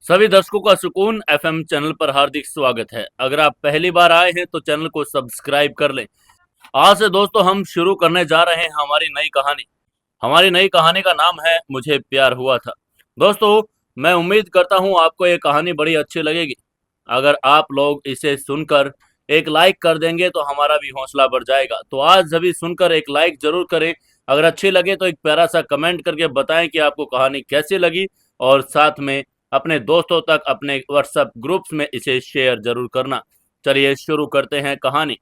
सभी दर्शकों का सुकून एफएम चैनल पर हार्दिक स्वागत है। अगर आप पहली बार आए हैं तो चैनल को सब्सक्राइब कर लें। आज से दोस्तों हम शुरू करने जा रहे हैं हमारी नई कहानी। हमारी नई कहानी का नाम है मुझे प्यार हुआ था। दोस्तों, मैं उम्मीद करता हूं आपको ये कहानी बड़ी अच्छी लगेगी। अगर आप लोग इसे सुनकर एक लाइक कर देंगे तो हमारा भी हौसला बढ़ जाएगा। तो आज सभी सुनकर एक लाइक जरूर करें। अगर अच्छी लगे तो एक प्यारा सा कमेंट करके बताएं कि आपको कहानी कैसी लगी, और साथ में अपने दोस्तों तक अपने व्हाट्सएप ग्रुप्स में इसे शेयर जरूर करना। चलिए शुरू करते हैं कहानी।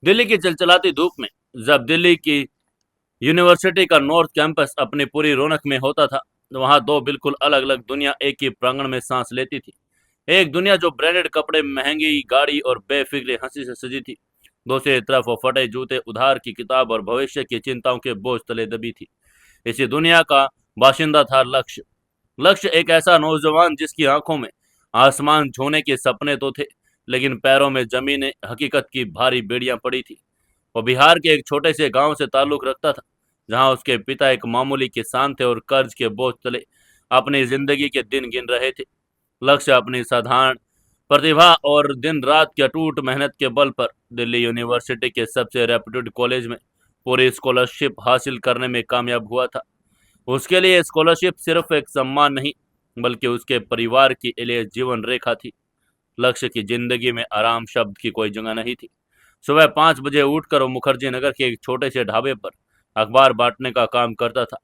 दिल्ली की चिलचिलाती धूप में जब दिल्ली की यूनिवर्सिटी का नॉर्थ कैंपस अपनी पूरी रौनक में होता था, वहां दो बिल्कुल अलग अलग दुनिया एक ही प्रांगण में सांस लेती थी। एक दुनिया जो ब्रांडेड कपड़े, महंगी गाड़ी और बेफिक्र हंसी से सजी थी। दूसरी तरफ वो फटे जूते, उधार की किताब और भविष्य की चिंताओं के बोझ तले दबी थी। इसी दुनिया का बाशिंदा था लक्ष्य। लक्ष्य एक ऐसा नौजवान जिसकी आंखों में आसमान छूने के सपने तो थे, लेकिन पैरों में जमीन हकीकत की भारी बेड़ियां पड़ी थी। वो बिहार के एक छोटे से गांव से ताल्लुक रखता था, जहां उसके पिता एक मामूली किसान थे और कर्ज के बोझ तले अपनी जिंदगी के दिन गिन रहे थे। लक्ष्य अपनी साधारण प्रतिभा और दिन रात की अटूट मेहनत के बल पर दिल्ली यूनिवर्सिटी के सबसे रेप्यूटेड कॉलेज में पूरी स्कॉलरशिप हासिल करने में कामयाब हुआ था। उसके लिए स्कॉलरशिप सिर्फ एक सम्मान नहीं, बल्कि उसके परिवार के लिए जीवन रेखा थी। लक्ष्य की जिंदगी में आराम शब्द की कोई जगह नहीं थी। सुबह 5 बजे उठकर वो मुखर्जी नगर के एक छोटे से ढाबे पर अखबार बांटने का काम करता था।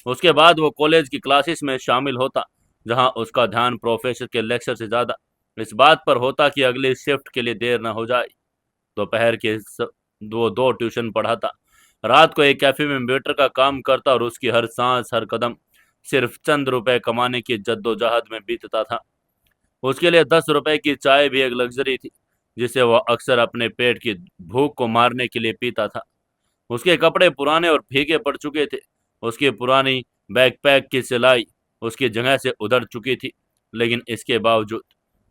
उसके बाद वो कॉलेज की क्लासेस में शामिल होता, जहां उसका ध्यान प्रोफेसर के लेक्चर से ज़्यादा इस बात पर होता कि अगली शिफ्ट के लिए देर न हो जाए। दोपहर के वो दो ट्यूशन पढ़ाता, रात को एक कैफे में वेटर का काम करता, और उसकी हर सांस हर कदम सिर्फ चंद रुपए कमाने की जद्दोजहद में बीतता था। उसके लिए 10 रुपए की चाय भी एक लग्जरी थी, जिसे वह अक्सर अपने पेट की भूख को मारने के लिए पीता था। उसके कपड़े पुराने और फीके पड़ चुके थे। उसकी पुरानी बैकपैक की सिलाई उसकी जगह से उधड़ चुकी थी, लेकिन इसके बावजूद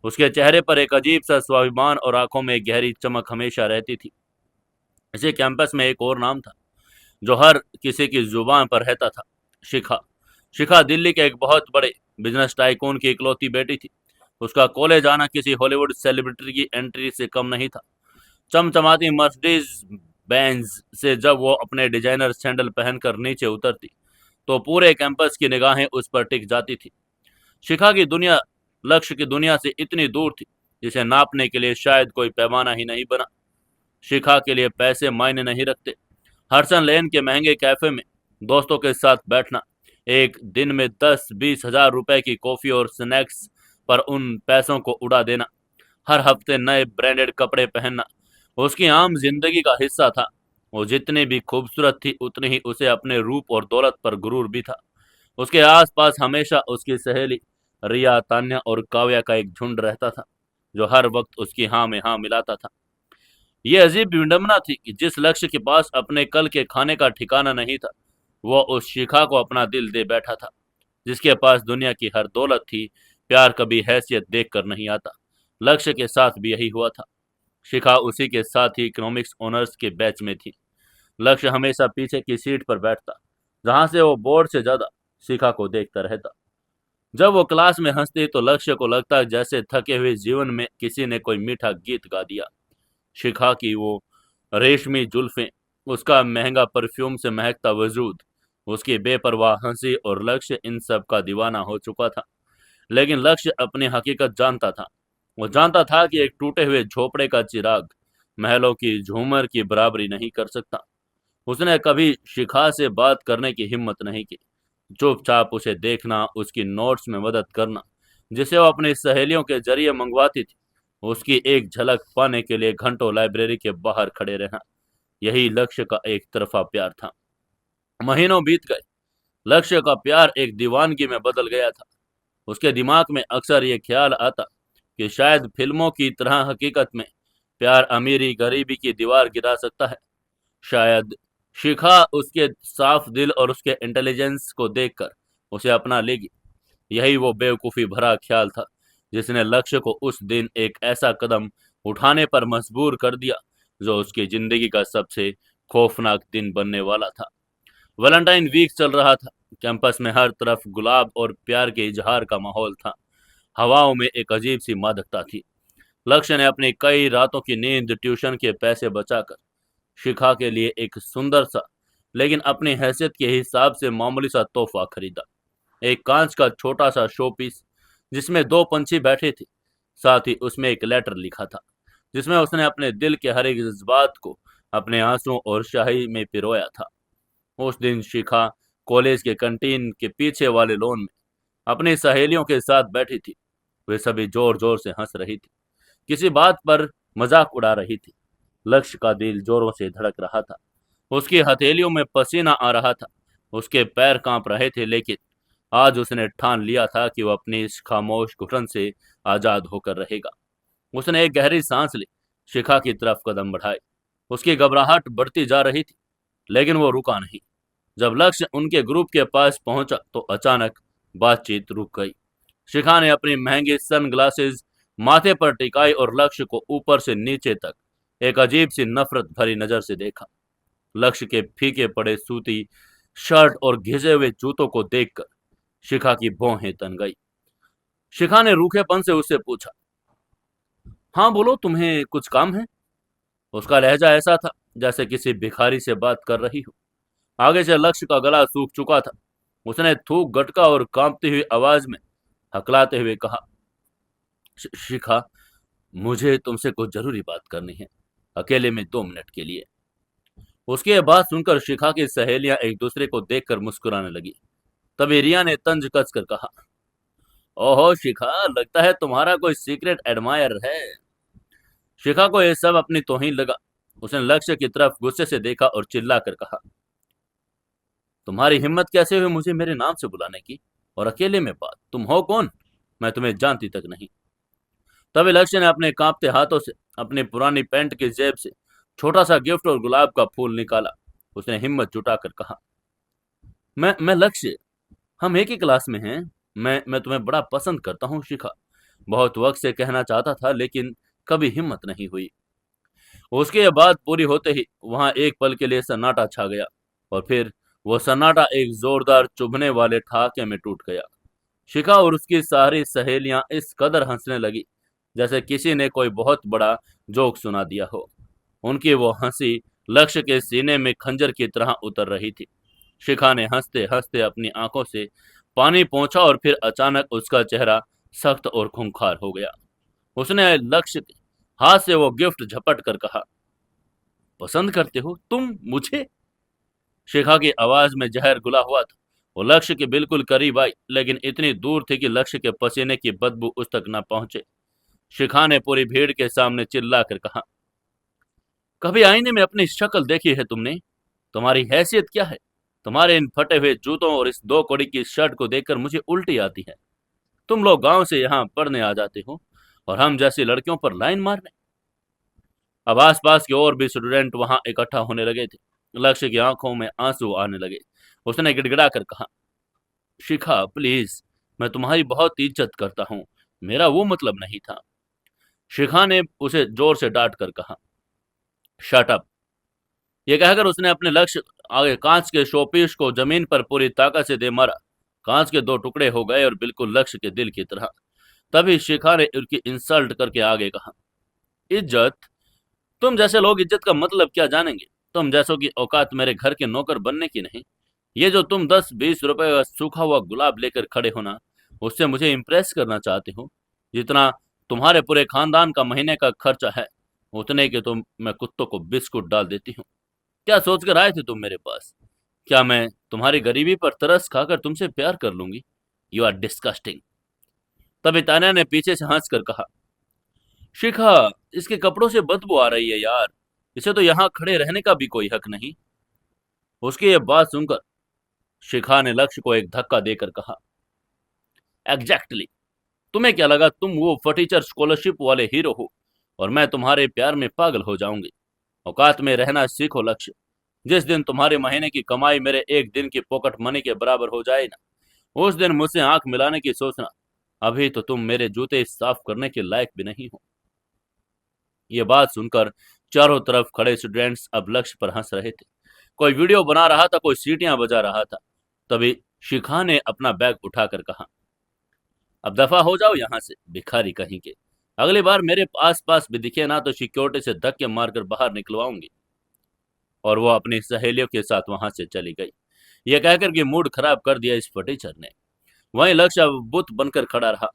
उसके चेहरे पर एक अजीब सा स्वाभिमान और आंखों में एक गहरी चमक हमेशा रहती थी। इसी कैंपस में एक और नाम था जो हर किसी की जुबान पर रहता था, शिखा। शिखा दिल्ली के एक बहुत बड़े बिजनेस टाइकून की इकलौती बेटी थी। उसका कॉलेज आना किसी हॉलीवुड सेलिब्रिटी की एंट्री से कम नहीं था। चमचमाती मर्सिडीज बेंज से जब वो अपने डिजाइनर सैंडल पहनकर नीचे उतरती, तो पूरे कैंपस की निगाहें उस पर टिक जाती थी। शिखा की दुनिया लक्ष्य की दुनिया से इतनी दूर थी, जिसे नापने के लिए शायद कोई पैमाना ही नहीं बना। शिखा के लिए पैसे मायने नहीं रखते। हडसन लेन के महंगे कैफे में दोस्तों के साथ बैठना, एक दिन में 10-20 हजार रुपए की कॉफी और स्नैक्स पर उन पैसों को उड़ा देना, हर हफ्ते नए ब्रांडेड कपड़े पहनना उसकी आम जिंदगी का हिस्सा था। वो जितनी भी खूबसूरत थी, उतनी ही उसे अपने रूप और दौलत पर गुरूर भी था। उसके आसपास हमेशा उसकी सहेली रिया, तान्या और काव्या का एक झुंड रहता था, जो हर वक्त उसकी हाँ में हाँ मिलाता था। ये अजीब विडंबना थी कि जिस लक्ष्य के पास अपने कल के खाने का ठिकाना नहीं था, वो उस शिखा को अपना दिल दे बैठा था। जिसके पास दुनिया की हर दौलत थी, प्यार कभी हैसियत देख कर नहीं आता। लक्ष्य के साथ भी यही हुआ था। शिखा उसी के साथ ही इकोनॉमिक्स ऑनर्स के बैच में थी। लक्ष्य हमेशा पीछे की सीट पर बैठता, जहां से वो बोर्ड से ज्यादा शिखा को देखता रहता। जब वो क्लास में हंसती तो लक्ष्य को लगता जैसे थके हुए जीवन में किसी ने कोई मीठा गीत गा दिया। शिखा की वो रेशमी जुल्फें, उसका महंगा परफ्यूम से महकता वजूद, उसकी बेपरवाह हंसी, और लक्ष्य इन सब का दीवाना हो चुका था। लेकिन लक्ष्य अपनी हकीकत जानता था। वो जानता था कि एक टूटे हुए झोपड़े का चिराग महलों की झूमर की बराबरी नहीं कर सकता। उसने कभी शिखा से बात करने की हिम्मत नहीं की। चुपचाप उसे देखना, उसकी नोट्स में मदद करना, जिसे वो अपनी सहेलियों के जरिए मंगवाती थी, उसकी एक झलक पाने के लिए घंटों लाइब्रेरी के बाहर खड़े रहना, यही लक्ष्य का एक तरफा प्यार था। महीनों बीत गए। लक्ष्य का प्यार एक दीवानगी में बदल गया था। उसके दिमाग में अक्सर ये ख्याल आता कि शायद फिल्मों की तरह हकीकत में प्यार अमीरी गरीबी की दीवार गिरा सकता है। शायद शिखा उसके साफ दिल और उसके इंटेलिजेंस को देखकर उसे अपना लेगी। यही वो बेवकूफ़ी भरा ख्याल था जिसने लक्ष्य को उस दिन एक ऐसा कदम उठाने पर मजबूर कर दिया, जो उसकी जिंदगी का सबसे खौफनाक दिन बनने वाला था। वैलेंटाइन वीक चल रहा था। कैंपस में हर तरफ गुलाब और प्यार के इजहार का माहौल था। हवाओं में एक अजीब सी मादकता थी। लक्ष्य ने अपनी कई रातों की नींद, ट्यूशन के पैसे बचाकर शिखा के लिए एक सुंदर सा, लेकिन अपनी हैसियत के हिसाब से मामूली सा तोहफा खरीदा। एक कांच का छोटा सा शो पीस जिसमें दो पंछी बैठे थे। साथ ही उसमें एक लेटर लिखा था जिसमें उसने अपने दिल के हर एक जज्बात को अपने आंसुओं और शाही में पिरोया था। उस दिन शिखा कॉलेज के कैंटीन के पीछे वाले लॉन में अपनी सहेलियों के साथ बैठी थी। वे सभी जोर जोर से हंस रही थी, किसी बात पर मजाक उड़ा रही थी। लक्ष्य का दिल जोरों से धड़क रहा था। उसकी हथेलियों में पसीना आ रहा था। उसके पैर कांप रहे थे, लेकिन आज उसने ठान लिया था कि वह अपनी इस खामोश घुटन से आजाद होकर रहेगा। उसने एक गहरी सांस ली, शिखा की तरफ कदम बढ़ाए। उसकी घबराहट बढ़ती जा रही थी, लेकिन वो रुका नहीं। जब लक्ष्य उनके ग्रुप के पास पहुंचा तो अचानक बातचीत रुक गई। शिखा ने अपनी महंगी सनग्लासेस माथे पर टिकाई और लक्ष्य को ऊपर से नीचे तक एक अजीब सी नफरत भरी नजर से देखा। लक्ष्य के फीके पड़े सूती शर्ट और घिसे हुए जूतों को देखकर शिखा की भौहें तन गई। शिखा ने रूखेपन से उससे पूछा, हाँ बोलो, तुम्हें कुछ काम है? उसका लहजा ऐसा था जैसे किसी भिखारी से बात कर रही हो। आगे से लक्ष्य का गला सूख चुका था। उसने थूक गटका और कांपती हुई आवाज में हकलाते हुए कहा, शिखा, मुझे तुमसे कुछ जरूरी बात करनी है, अकेले में 2 मिनट के लिए। उसकी यह बात सुनकर शिखा की सहेलियां एक दूसरे को देखकर मुस्कुराने लगी। तभी रिया ने तंज कसकर कहा, ओहो शिखा, लगता है तुम्हारा कोई सीक्रेट एडमायर है। शिखा को यह सब अपनी तौहीन लगा। उसने लक्ष्य की तरफ गुस्से से देखा और चिल्लाकर कहा, तुम्हारी हिम्मत कैसे हुई मुझे मेरे नाम से बुलाने की, और अकेले में बात? तुम हो कौन? मैं तुम्हें जानती तक नहीं। तभी लक्ष्य ने अपने कांपते हाथों से अपनी पुरानी पैंट की जेब से छोटा सा गिफ्ट और गुलाब का फूल निकाला। उसने हिम्मत जुटाकर कहा, मैं लक्ष्य, हम एक ही क्लास में हैं। मैं तुम्हें बड़ा पसंद करता हूँ शिखा। बहुत वक्त से कहना चाहता था, लेकिन कभी हिम्मत नहीं हुई। उसकी यह बात पूरी होते ही वहां एक पल के लिए सन्नाटा छा गया, और फिर वो सन्नाटा एक जोरदार चुभने वाले ठहाके में टूट गया। शिखा और उसकी सारी सहेलियां इस कदर हंसने लगी जैसे किसी ने कोई बहुत बड़ा जोक सुना दिया हो। उनकी वो हंसी लक्ष्य के सीने में खंजर की तरह उतर रही थी। शिखा ने हंसते हंसते अपनी आंखों से पानी पोंछा और फिर अचानक उसका चेहरा सख्त और खूंखार हो गया। उसने लक्ष्य के हाथ से वो गिफ्ट झपट कर कहा, पसंद करते हो तुम मुझे? शिखा की आवाज में जहर घुला हुआ था। वो लक्ष्य के बिल्कुल करीब आई, लेकिन इतनी दूर थी कि लक्ष्य के पसीने की बदबू उस तक न पहुंचे। शिखा ने पूरी भीड़ के सामने चिल्ला कर कहा, कभी आईने में अपनी शक्ल देखी है तुमने? तुम्हारी हैसियत क्या है? तुम्हारे इन फटे हुए जूतों और इस 2 कौड़ी की शर्ट को देखकर मुझे उल्टी आती है। तुम लोग गांव से यहाँ पढ़ने आ जाते हो और हम जैसी लड़कियों पर लाइन मारने। अब आसपास के और भी स्टूडेंट वहां इकट्ठा होने लगे थे। लक्ष्य की आंखों में आंसू आने लगे। उसने गिड़गिड़ा कर कहा, शिखा प्लीज, मैं तुम्हारी बहुत इज्जत करता हूँ, मेरा वो मतलब नहीं था। शिखा ने उसे जोर से डांट कर कहा, शट अप। ये कहकर उसने अपने लक्ष्य आगे कांच के शोपीस को जमीन पर पूरी ताकत से दे मारा। कांच के 2 टुकड़े हो गए और बिल्कुल लक्ष्य के दिल की तरह। तभी शिखा ने उसकी इंसल्ट करके आगे कहा, इज्जत? तुम जैसे लोग इज्जत का मतलब क्या जानेंगे? तुम जैसों की औकात मेरे घर के नौकर बनने की नहीं। ये जो तुम 10-20 रुपए का सूखा हुआ गुलाब लेकर खड़े हो ना, उससे मुझे इम्प्रेस करना चाहते हो? जितना तुम्हारे पूरे खानदान का महीने का खर्चा है, उतने के तुम मैं कुत्तों को बिस्कुट डाल देती हूँ। क्या सोचकर आए थे तुम मेरे पास? क्या मैं तुम्हारी गरीबी पर तरस खाकर तुमसे प्यार कर लूंगी? You are disgusting. तभी तान्या ने पीछे से हंसकर कहा, शिखा, इसके कपड़ों से बदबू आ रही है यार, इसे तो यहाँ खड़े रहने का भी कोई हक नहीं। उसकी ये बात सुनकर शिखा ने लक्ष्य को एक धक्का देकर कहा, एग्जैक्टली, तुम्हें क्या लगा तुम वो फटीचर स्कॉलरशिप वाले हीरो हो और मैं तुम्हारे प्यार में पागल हो जाऊंगी? औकात में रहना सीखो लक्ष्य। जिस दिन तुम्हारे महीने की कमाई मेरे एक दिन की पॉकेट मनी के बराबर हो जाए ना, उस दिन मुझसे आंख मिलाने की सोचना। अभी तो तुम मेरे जूते साफ करने के लायक भी नहीं हो। ये बात सुनकर चारों तरफ खड़े स्टूडेंट्स अब लक्ष्य पर हंस रहे थे। कोई वीडियो बना रहा था, कोई सीटियां बजा रहा था। तभी शिखा ने अपना बैग उठाकर कहा। अब दफा हो जाओ यहाँ से, भिखारी कहीं के। अगली बार मेरे आस पास भी दिखे ना तो सिक्योरिटी से धक्के मारकर बाहर निकलवाऊंगी। और वो अपनी सहेलियों के साथ वहां से चली गई। यह कहकर कि मूड खराब कर दिया इस फटीचर ने। वहीं लक्ष्य अब बुत बनकर खड़ा रहा।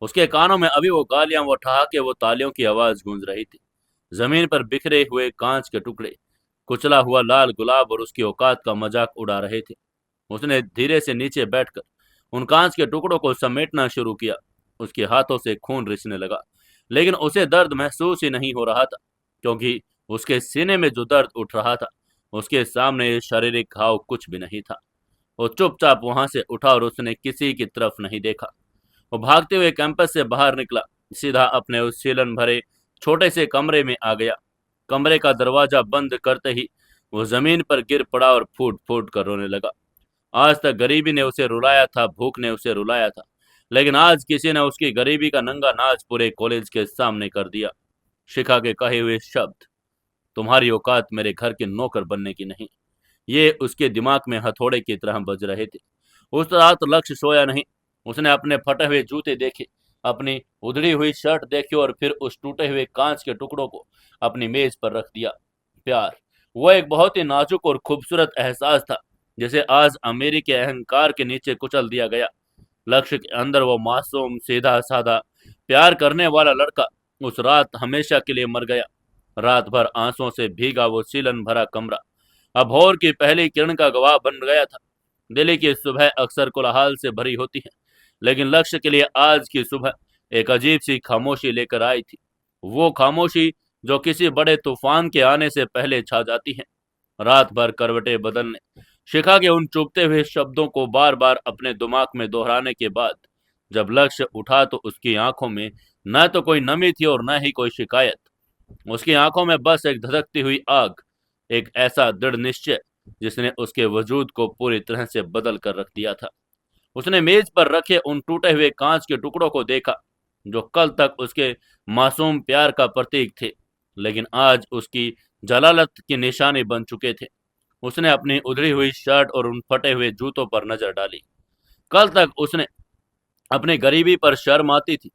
उसके कानों में अभी वो गालियां, वो ठहाके, वो तालियों की आवाज गूंज रही थी। जमीन पर बिखरे हुए कांच के टुकड़े, कुचला हुआ लाल गुलाब और उसकी औकात का मजाक उड़ा रहे थे। उसने धीरे से नीचे बैठकर उन कांच के टुकड़ों को समेटना शुरू किया। उसके हाथों से खून रिसने लगा, लेकिन उसे दर्द महसूस ही नहीं हो रहा था, क्योंकि उसके सीने में जो दर्द उठ रहा था, उसके सामने ये शारीरिक घाव कुछ भी नहीं था। वो चुपचाप वहां से उठा और उसने किसी की तरफ नहीं देखा। वो भागते हुए कैंपस से बाहर निकला, सीधा अपने उस सीलन भरे छोटे से कमरे में आ गया। कमरे का दरवाजा बंद करते ही वो जमीन पर गिर पड़ा और फूट फूट कर रोने लगा। आज तक गरीबी ने उसे रुलाया था, भूख ने उसे रुलाया था, लेकिन आज किसी ने उसकी गरीबी का नंगा नाच पूरे कॉलेज के सामने कर दिया। शिखा के कहे हुए शब्द, तुम्हारी औकात मेरे घर के नौकर बनने की नहीं, ये उसके दिमाग में हथौड़े की तरह बज रहे थे। उस रात लक्ष्य सोया नहीं। उसने अपने फटे हुए जूते देखे, अपनी उधड़ी हुई शर्ट देखी और फिर उस टूटे हुए कांच के टुकड़ों को अपनी मेज पर रख दिया। प्यार, वो एक बहुत ही नाजुक और खूबसूरत एहसास था, जिसे आज अमीरी के अहंकार के नीचे कुचल दिया गया। लक्ष्य के अंदर वो मासूम, सीधा साधा, प्यार करने वाला लड़का उस रात हमेशा के लिए मर गया। रात भर आंसुओं से भीगा वो सीलन भरा कमरा अब भोर की पहली किरण का गवाह बन गया था। दिल्ली की सुबह अक्सर कोलाहल से भरी होती है, लेकिन लक्ष्य के लिए आज की सुबह एक अजीब सी खामोशी लेकर आई थी। वो खामोशी जो किसी बड़े तूफान के आने से पहले छा जाती है। रात भर करवटें बदलने, शिखा के उन चुभते हुए शब्दों को बार बार अपने दिमाग में दोहराने के बाद जब लक्ष्य उठा तो उसकी आंखों में न तो कोई नमी थी और न ही कोई शिकायत। उसकी आंखों में बस एक धधकती हुई आग, एक ऐसा दृढ़ निश्चय जिसने उसके वजूद को पूरी तरह से बदल कर रख दिया था। उसने मेज पर रखे उन टूटे हुए कांच के टुकड़ों को देखा, जो कल तक उसके मासूम प्यार का प्रतीक थे, लेकिन आज उसकी जलालत की निशानी बन चुके थे। उसने अपनी उधड़ी हुई शर्ट और उन फटे हुए जूतों पर नजर डाली। कल तक उसने अपनी गरीबी पर शर्म आती थी,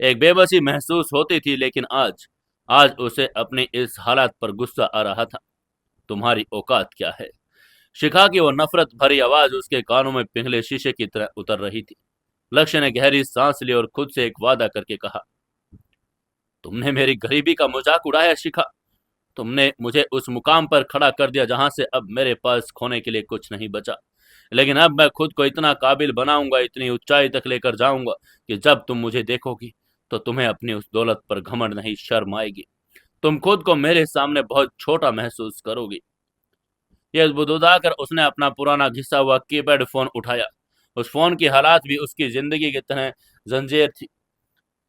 एक बेबसी महसूस होती थी, लेकिन आज आज उसे अपनी इस हालत पर गुस्सा आ रहा था। तुम्हारी औकात क्या है? शिखा की वो नफरत भरी आवाज उसके कानों में पिघले शीशे की तरह उतर रही थी। लक्ष्य ने गहरी सांस ली और खुद से एक वादा करके कहा, तुमने मेरी गरीबी का मजाक उड़ाया शिखा। तुमने मुझे उस मुकाम पर खड़ा कर दिया जहां से अब मेरे पास खोने के लिए कुछ नहीं बचा। लेकिन अब मैं खुद को इतना काबिल बनाऊंगा, इतनी ऊंचाई तक लेकर जाऊंगा कि जब तुम मुझे देखोगी तो तुम्हें अपनी उस दौलत पर घमंड नहीं, शर्म आएगी। तुम खुद को मेरे सामने बहुत छोटा महसूस करोगी। यह बुदबुदाकर उसने अपना पुराना घिसा हुआ कीपैड फोन उठाया। उस फोन की हालात भी उसकी जिंदगी की तरह जंजीर थी।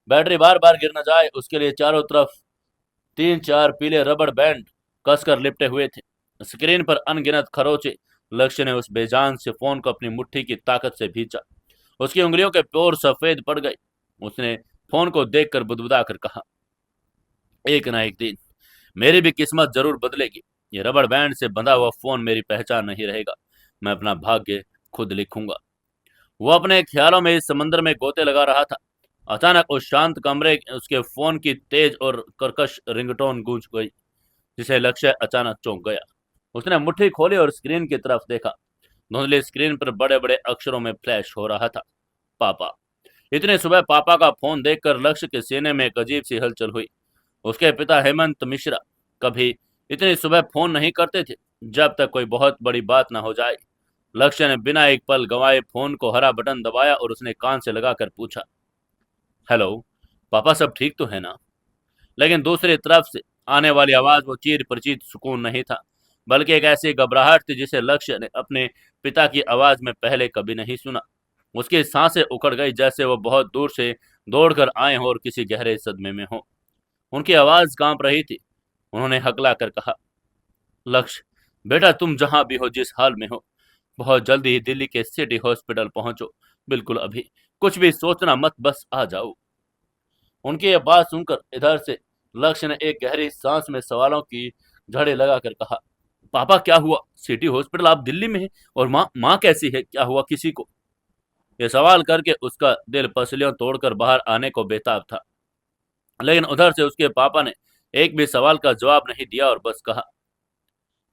बैटरी बार बार गिर न जाए, उसके लिए चारों तरफ 3-4 पीले रबड़ बैंड कसकर लिपटे हुए थे। स्क्रीन पर अनगिनत खरोचे। लक्ष्य ने उस बेजान से फोन को अपनी मुट्ठी की ताकत से भींचा। उसकी उंगलियों के पोर सफेद पड़ गए। उसने फोन को देखकर बुदबुदा कर कहा, एक ना एक दिन मेरी भी किस्मत जरूर बदलेगी। ये रबड़ बैंड से बंधा हुआ फोन मेरी पहचान नहीं रहेगा। मैं अपना भाग्य खुद लिखूंगा। वो अपने ख्यालों में इस समंदर में गोते लगा रहा था। अचानक उस शांत कमरे उसके फोन की तेज और कर्कश रिंगटोन गूंज गई, जिसे लक्ष्य अचानक चौंक गया। उसने मुट्ठी खोली और स्क्रीन की तरफ देखा। धुंधली स्क्रीन पर बड़े बड़े अक्षरों में फ्लैश हो रहा था, पापा। इतने सुबह पापा का फोन देखकर लक्ष्य के सीने में एक अजीब सी हलचल हुई। उसके पिता हेमंत मिश्रा कभी इतनी सुबह फोन नहीं करते थे जब तक कोई बहुत बड़ी बात ना हो जाए। लक्ष्य ने बिना एक पल गंवाए फोन को हरा बटन दबाया और उसने कान से लगाकर पूछा, हेलो पापा, सब ठीक तो है ना? लेकिन दूसरी तरफ से आने वाली आवाज वो चीर परिचित सुकून नहीं था, बल्कि एक ऐसी घबराहट थी जिसे लक्ष्य ने अपने पिता की आवाज में पहले कभी नहीं सुना। उसकी सांसें उखड़ गई, जैसे वो बहुत दूर से दौड़कर आए हों और किसी गहरे सदमे में हो। उनकी आवाज कांप रही थी। उन्होंने हकला कर कहा, लक्ष्य बेटा, तुम जहां भी हो, जिस हाल में हो, बहुत जल्दी ही दिल्ली के सिटी हॉस्पिटल पहुंचो। बिल्कुल अभी, कुछ भी सोचना मत, बस आ जाओ। उनकी यह बात सुनकर इधर से लक्ष्य ने एक गहरी सांस में सवालों की झड़ी लगाकर कहा, पापा क्या हुआ? सिटी हॉस्पिटल, आप दिल्ली में हैं, और माँ माँ कैसी है? क्या हुआ किसी को? ये सवाल करके उसका दिल पसलियों तोड़कर बाहर आने को बेताब था। लेकिन उधर से उसके पापा ने एक भी सवाल का जवाब नहीं दिया और बस कहा,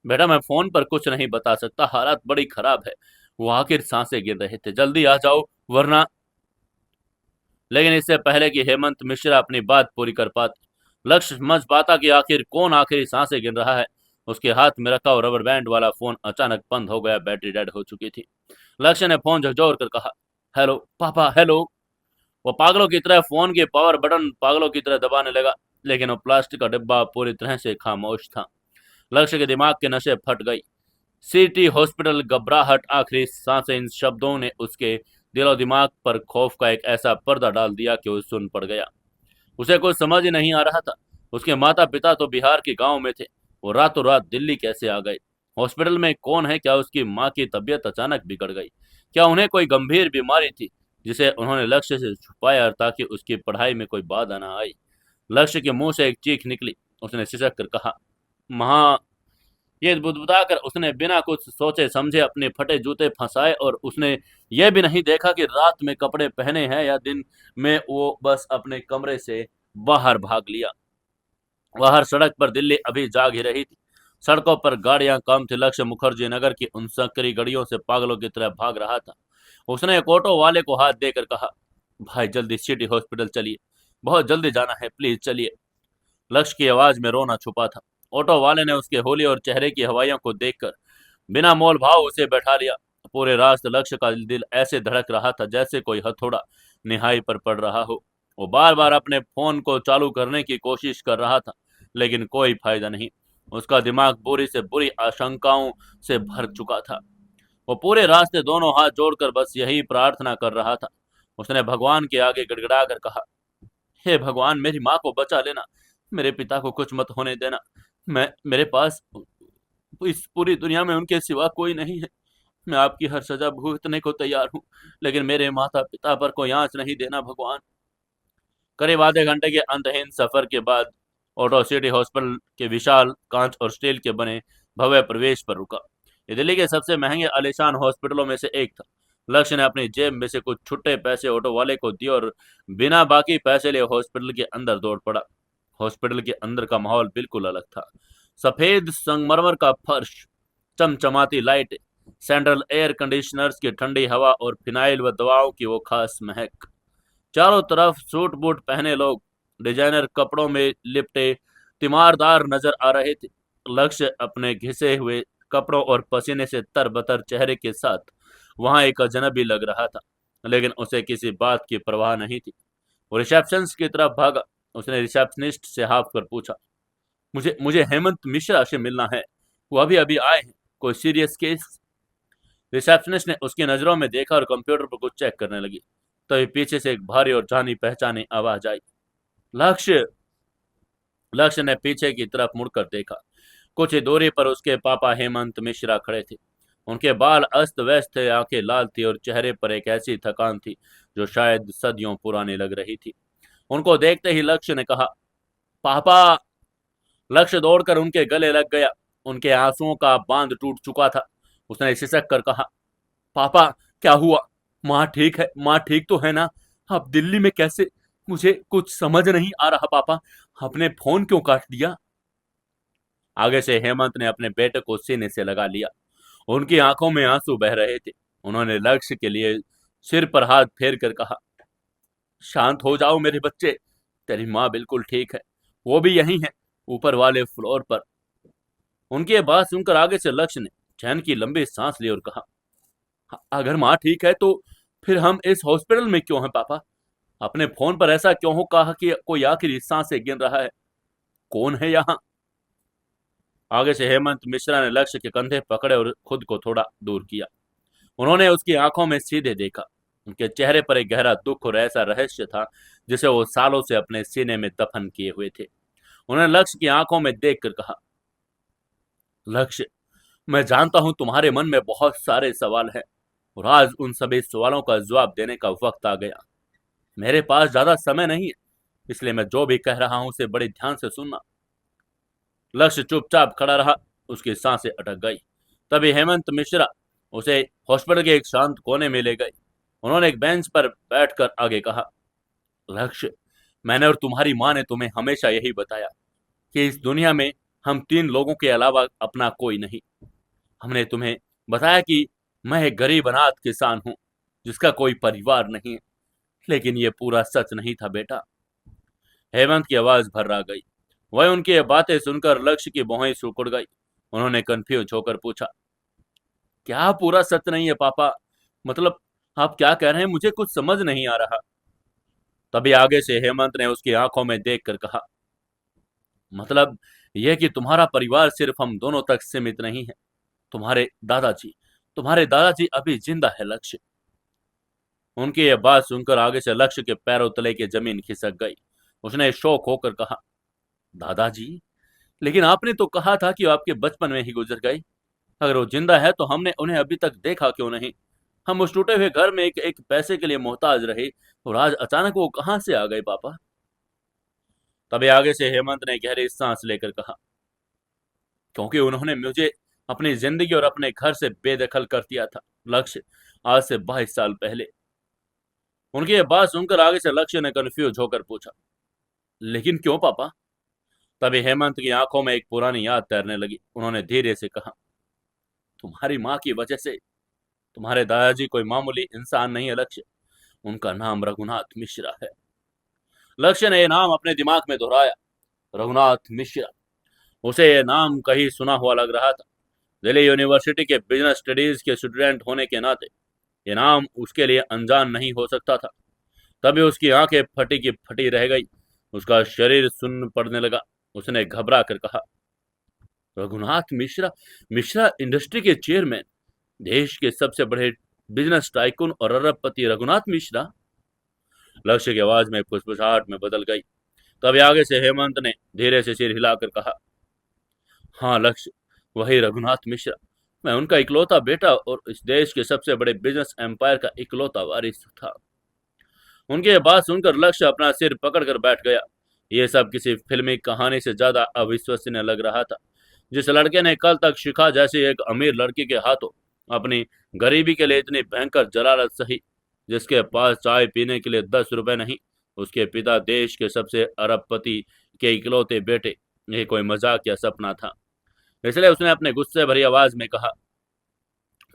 बेटा मैं फोन पर कुछ नहीं बता सकता, हालत बड़ी खराब है। वो आखिर सांसें गिर रहे थे, जल्दी आ जाओ वरना। लेकिन इससे पहले कि हेमंत मिश्रा अपनी बात पूरी कर पाते, लक्ष्य समझ पाता कि आखिर कौन आखिरी सांसें गिन रहा है। उसके हाथ में रखा और रबर बैंड वाला फोन अचानक बंद हो गया, बैटरी डेड हो चुकी थी। लक्ष्य ने फोन झकझोर कर कहा, हेलो पापा, हेलो। वो पागलों की तरह फोन के पावर बटन पागलों की तरह दबाने लगा, लेकिन वो प्लास्टिक का डिब्बा पूरी तरह से खामोश था। लक्ष्य के दिमाग के नशे फट गई। सिटी हॉस्पिटल, घबराहट, आखिरी सांसें, इन शब्दों ने उसके दिलो दिमाग पर खौफ का एक ऐसा पर्दा डाल दिया कि वो सुन पड़ गया। उसे कुछ समझ ही नहीं आ रहा था। उसके माता पिता तो बिहार के गांव में थे, वो रातों रात दिल्ली कैसे आ गए? हॉस्पिटल में कौन है? क्या उसकी माँ की तबीयत अचानक बिगड़ गई? क्या उन्हें कोई गंभीर बीमारी थी जिसे उन्होंने लक्ष्य से छुपाया ताकि उसकी पढ़ाई में कोई बाधा ना आई? लक्ष्य के मुंह से एक चीख निकली। उसने सिसक कर कहा, माँ। ये बुदबुदाकर उसने बिना कुछ सोचे समझे अपने फटे जूते फंसाए, और उसने यह भी नहीं देखा कि रात में कपड़े पहने हैं या दिन में। वो बस अपने कमरे से बाहर भाग लिया। बाहर सड़क पर दिल्ली अभी जाग ही रही थी। सड़कों पर गाड़ियां कम थी। लक्ष्य मुखर्जी नगर की उन संकरी गलियों से पागलों की तरह भाग रहा था। उसने एक ऑटो वाले को हाथ देकर कहा, भाई जल्दी सिटी हॉस्पिटल चलिए, बहुत जल्दी जाना है, प्लीज चलिए। लक्ष्य की आवाज में रोना छुपा था। ऑटो वाले ने उसके होली और चेहरे की हवाइयों को देखकर बिना मोल भाव उसे बैठा लिया। पूरे रास्ते लक्ष्य का दिल ऐसे धड़क रहा था जैसे कोई हथौड़ा निहाई पर पड़ रहा हो। वो बार बार अपने फोन को चालू करने की कोशिश कर रहा था, लेकिन कोई फायदा नहीं। उसका दिमाग बुरी से बुरी आशंकाओं से भर चुका था। वो पूरे रास्ते दोनों हाथ जोड़कर बस यही प्रार्थना कर रहा था। उसने भगवान के आगे गिड़गिड़ा कर कहा, हे भगवान, मेरी माँ को बचा लेना, मेरे पिता को कुछ मत होने देना। मैं मेरे पास इस पूरी दुनिया में उनके सिवा कोई नहीं है। मैं आपकी हर सजा भुगतने को तैयार हूँ, लेकिन मेरे माता पिता पर कोई आंच नहीं देना भगवान। करीब आधे घंटे के अंतहीन सफर के बाद ऑटो सिटी हॉस्पिटल के विशाल कांच और स्टील के बने भव्य प्रवेश पर रुका। ये दिल्ली के सबसे महंगे आलीशान हॉस्पिटलों में से एक था। लक्ष्य ने अपनी जेब में से कुछ छुट्टे पैसे ऑटो वाले को दिए और बिना बाकी पैसे लिए हॉस्पिटल के अंदर दौड़ पड़ा। हॉस्पिटल के अंदर का माहौल बिल्कुल अलग था। सफेद संगमरमर का फर्श, चमचमाती लाइट, सेंट्रल एयर कंडीशनर्स की ठंडी हवा और फिनाइल व दवाओं की वो खास महक। चारों तरफ सूट बूट पहने लोग डिजाइनर कपड़ों में लिपटे तीमारदार नजर आ रहे थे। लक्ष्य अपने घिसे हुए कपड़ों और पसीने से तरबतर चेहरे के साथ वहां एक अजनबी लग रहा था, लेकिन उसे किसी बात की परवाह नहीं थी। वो रिसेप्शन की तरफ भागा। उसने रिसेप्शनिस्ट से हाफ कर पूछा, मुझे मुझे हेमंत मिश्रा से मिलना है, वो अभी अभी आए हैं, कोई सीरियस केस? रिसेप्शनिस्ट ने उसकी नजरों में देखा और कंप्यूटर पर कुछ चेक करने लगी। तभी पीछे से एक भारी और जानी पहचानी आवाज आई, लक्ष्य। लक्ष्य ने पीछे की तरफ मुड़कर देखा। कुछ ही दूरी पर उसके पापा हेमंत मिश्रा खड़े थे। उनके बाल अस्त व्यस्त थे, आंखें लाल थी और चेहरे पर एक ऐसी थकान थी जो शायद सदियों पुरानी लग रही थी। उनको देखते ही लक्ष्य ने कहा, पापा। लक्ष्य दौड़कर उनके गले लग गया। उनके आंसुओं का बांध टूट चुका था। उसने सिसक कर कहा, पापा क्या हुआ? माँ ठीक है? माँ ठीक तो है ना? आप दिल्ली में कैसे? मुझे कुछ समझ नहीं आ रहा पापा, आपने फोन क्यों काट दिया? आगे से हेमंत ने अपने बेटे को सीने से लगा लिया। उनकी आंखों में आंसू बह रहे थे। उन्होंने लक्ष्य के लिए सिर पर हाथ फेर कर कहा, शांत हो जाओ मेरे बच्चे, तेरी माँ बिल्कुल ठीक है, वो भी यही है, ऊपर वाले फ्लोर पर। उनकी ये बात सुनकर आगे से लक्ष्य ने चैन की लंबी सांस ली और कहा, अगर माँ ठीक है तो फिर हम इस हॉस्पिटल में क्यों हैं पापा? अपने फोन पर ऐसा क्यों हो कहा कि कोई आखिरी सांसें गिन रहा है? कौन है यहाँ? आगे से हेमंत मिश्रा ने लक्ष्य के कंधे पकड़े और खुद को थोड़ा दूर किया। उन्होंने उसकी आंखों में सीधे देखा। उनके चेहरे पर एक गहरा दुख और ऐसा रहस्य था जिसे वो सालों से अपने सीने में दफन किए हुए थे। उन्होंने लक्ष्य की आंखों में देखकर कहा, लक्ष्य, मैं जानता हूं तुम्हारे मन में बहुत सारे सवाल हैं, और आज उन सभी सवालों का जवाब देने का वक्त आ गया। मेरे पास ज्यादा समय नहीं है, इसलिए मैं जो भी कह रहा हूं उसे बड़े ध्यान से सुनना। लक्ष्य चुपचाप खड़ा रहा। उसकी सांसें अटक गई। तभी हेमंत मिश्रा उसे हॉस्पिटल के एक शांत कोने में ले गए। उन्होंने एक बेंच पर बैठकर आगे कहा, लक्ष्य, मैंने और तुम्हारी माँ ने तुम्हें हमेशा यही बताया कि इस दुनिया में हम तीन लोगों के अलावा अपना कोई नहीं। हमने तुम्हें बताया कि मैं एक गरीब अनाथ किसान हूँ जिसका कोई परिवार नहीं है, लेकिन ये पूरा सच नहीं था बेटा। हेमंत की आवाज भर्रा गई। वह उनकी ये बातें सुनकर लक्ष्य की भौहें सिकुड़ गई। उन्होंने कंफ्यूज होकर पूछा, क्या पूरा सच नहीं है पापा? मतलब आप क्या कह रहे हैं? मुझे कुछ समझ नहीं आ रहा। तभी आगे से हेमंत ने उसकी आंखों में देखकर कहा, मतलब यह कि तुम्हारा परिवार सिर्फ हम दोनों तक सीमित नहीं है। तुम्हारे दादाजी तुम्हारे दादाजी अभी जिंदा है लक्ष्य। उनकी यह बात सुनकर आगे से लक्ष्य के पैरों तले की जमीन खिसक गई। उसने शौक होकर कहा, दादाजी? लेकिन आपने तो कहा था कि वो आपके बचपन में ही गुजर गए। अगर वो जिंदा है तो हमने उन्हें अभी तक देखा क्यों नहीं? हम उस टूटे हुए घर में एक एक पैसे के लिए मोहताज रहे और आज अचानक वो कहां से आ गए पापा? तभी आगे से हेमंत ने गहरी सांस लेकर कहा, क्योंकि उन्होंने मुझे अपनी जिंदगी और अपने घर से बेदखल कर दिया था लक्ष्य, आज से 22 साल पहले। उनकी ये बात सुनकर आगे से लक्ष्य ने कंफ्यूज होकर पूछा, लेकिन क्यों पापा? तभी हेमंत की आंखों में एक पुरानी याद तैरने लगी। उन्होंने धीरे से कहा, तुम्हारी माँ की वजह से। तुम्हारे दादाजी कोई मामूली इंसान नहीं है लक्ष्य, उनका नाम रघुनाथ मिश्रा है। लक्ष्य ने यह नाम अपने दिमाग में दोहराया, रघुनाथ मिश्रा। उसे यह नाम कहीं सुना हुआ लग रहा था। दिल्ली यूनिवर्सिटी के बिजनेस स्टडीज के स्टूडेंट होने के नाते यह नाम उसके लिए अनजान नहीं हो सकता था। तभी उसकी आंखें फटी की फटी रह गई। उसका शरीर सुन्न पड़ने लगा। उसने घबरा कर कहा, रघुनाथ मिश्रा? मिश्रा इंडस्ट्री के चेयरमैन, देश के सबसे बड़े बिजनेस टाइकून और अरबपति रघुनाथ मिश्रा? लक्ष्य की आवाज में फुसफुसाहट में बदल गई। तभी आगे से हेमंत ने धीरे से सिर हिलाकर कहा, हाँ लक्ष्य, वही रघुनाथ मिश्रा। मैं उनका इकलौता बेटा और इस देश के सबसे बड़े बिजनेस एम्पायर का इकलौता वारिस था। उनकी ये बात सुनकर लक्ष्य अपना सिर पकड़कर बैठ गया। ये सब किसी फिल्मी कहानी से ज्यादा अविश्वसनीय लग रहा था। जिस लड़के ने कल तक शिखा जैसी एक अमीर लड़की के हाथों अपनी गरीबी के लिए इतनी भयंकर जलालत सही, जिसके पास चाय पीने के लिए 10 रुपए नहीं, उसके पिता देश के सबसे अरबपति के इकलौते बेटे, ये कोई मजाक या सपना था? इसलिए उसने अपने गुस्से भरी आवाज में कहा,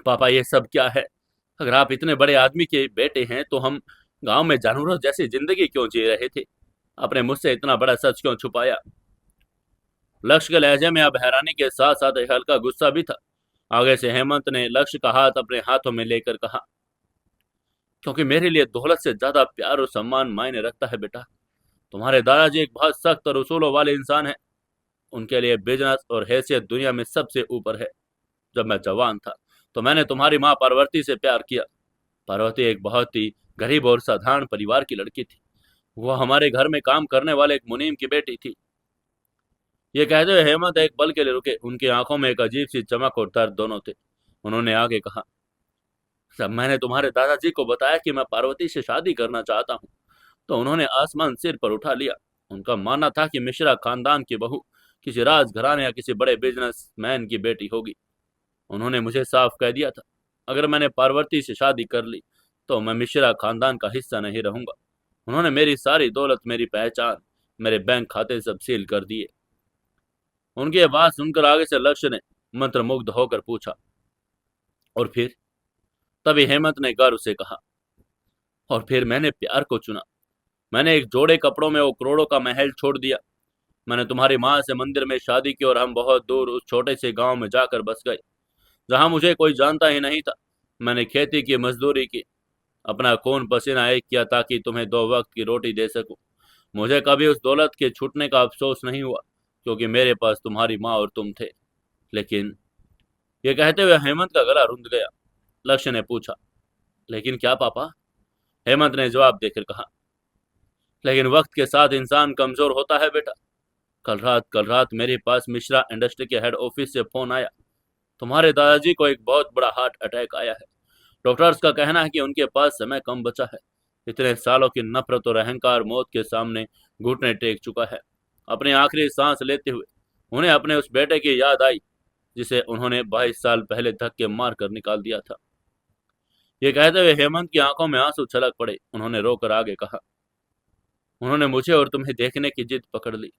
पापा ये सब क्या है? अगर आप इतने बड़े आदमी के बेटे हैं तो हम गांव में जानवरों जैसी जिंदगी क्यों जी रहे थे? आपने मुझसे इतना बड़ा सच क्यों छुपाया? लक्ष्य के लहजे में अब हैरानी के साथ साथ एक हल्का गुस्सा भी था। आगे से हेमंत ने लक्ष्य का हाथ अपने हाथों में लेकर कहा, क्योंकि मेरे लिए दौलत से ज्यादा प्यार और सम्मान मायने रखता है बेटा। तुम्हारे दादाजी एक बहुत सख्त और उसूलों वाले इंसान है। उनके लिए बिजनेस और हैसियत दुनिया में सबसे ऊपर है। जब मैं जवान था तो मैंने तुम्हारी माँ पार्वती से प्यार किया। पार्वती एक बहुत ही गरीब और साधारण परिवार की लड़की थी। वो हमारे घर में काम करने वाले एक मुनीम की बेटी थी। ये कहते हुए हेमंत एक पल के लिए रुके। उनकी आंखों में एक अजीब सी चमक और दर्द दोनों थे। उन्होंने आगे कहा, जब मैंने तुम्हारे दादाजी को बताया कि मैं पार्वती से शादी करना चाहता हूँ तो उन्होंने आसमान सिर पर उठा लिया। उनका मानना था कि मिश्रा खानदान की बहू किसी राजघराने या किसी बड़े बिजनेसमैन की बेटी होगी। उन्होंने मुझे साफ कह दिया था, अगर मैंने पार्वती से शादी कर ली तो मैं मिश्रा खानदान का हिस्सा नहीं रहूंगा। उन्होंने मेरी सारी दौलत, मेरी पहचान, मेरे बैंक खाते सब सील कर दिए। उनकी ये बात सुनकर आगे से लक्ष्य ने मंत्रमुग्ध होकर पूछा, और फिर? तभी हेमंत ने गर्व से कहा, और फिर मैंने प्यार को चुना। मैंने एक जोड़े कपड़ों में वो करोड़ों का महल छोड़ दिया। मैंने तुम्हारी माँ से मंदिर में शादी की और हम बहुत दूर उस छोटे से गांव में जाकर बस गए जहां मुझे कोई जानता ही नहीं था। मैंने खेती की, मजदूरी की, अपना खून पसीना एक किया ताकि तुम्हें 2 वक्त की रोटी दे सकूं। मुझे कभी उस दौलत के छूटने का अफसोस नहीं हुआ, क्योंकि मेरे पास तुम्हारी माँ और तुम थे। लेकिन ये कहते हुए हेमंत का गला रुंध गया। लक्ष्य ने पूछा, लेकिन क्या पापा? हेमंत ने जवाब देकर कहा, लेकिन वक्त के साथ इंसान कमजोर होता है बेटा। कल रात मेरे पास मिश्रा इंडस्ट्री के हेड ऑफिस से फोन आया। तुम्हारे दादाजी को एक बहुत बड़ा हार्ट अटैक आया है। डॉक्टर्स का कहना है कि उनके पास समय कम बचा है। इतने सालों की नफरत और अहंकार मौत के सामने घुटने टेक चुका है। अपनी आखिरी सांस लेते हुए उन्हें अपने उस बेटे की याद आई जिसे उन्होंने 22 साल पहले धक्के मार कर निकाल दिया था। ये कहते हुए हेमंत की आंखों में आंसू छलक पड़े। उन्होंने रोकर आगे कहा, उन्होंने मुझे और तुम्हें देखने की जिद पकड़ ली।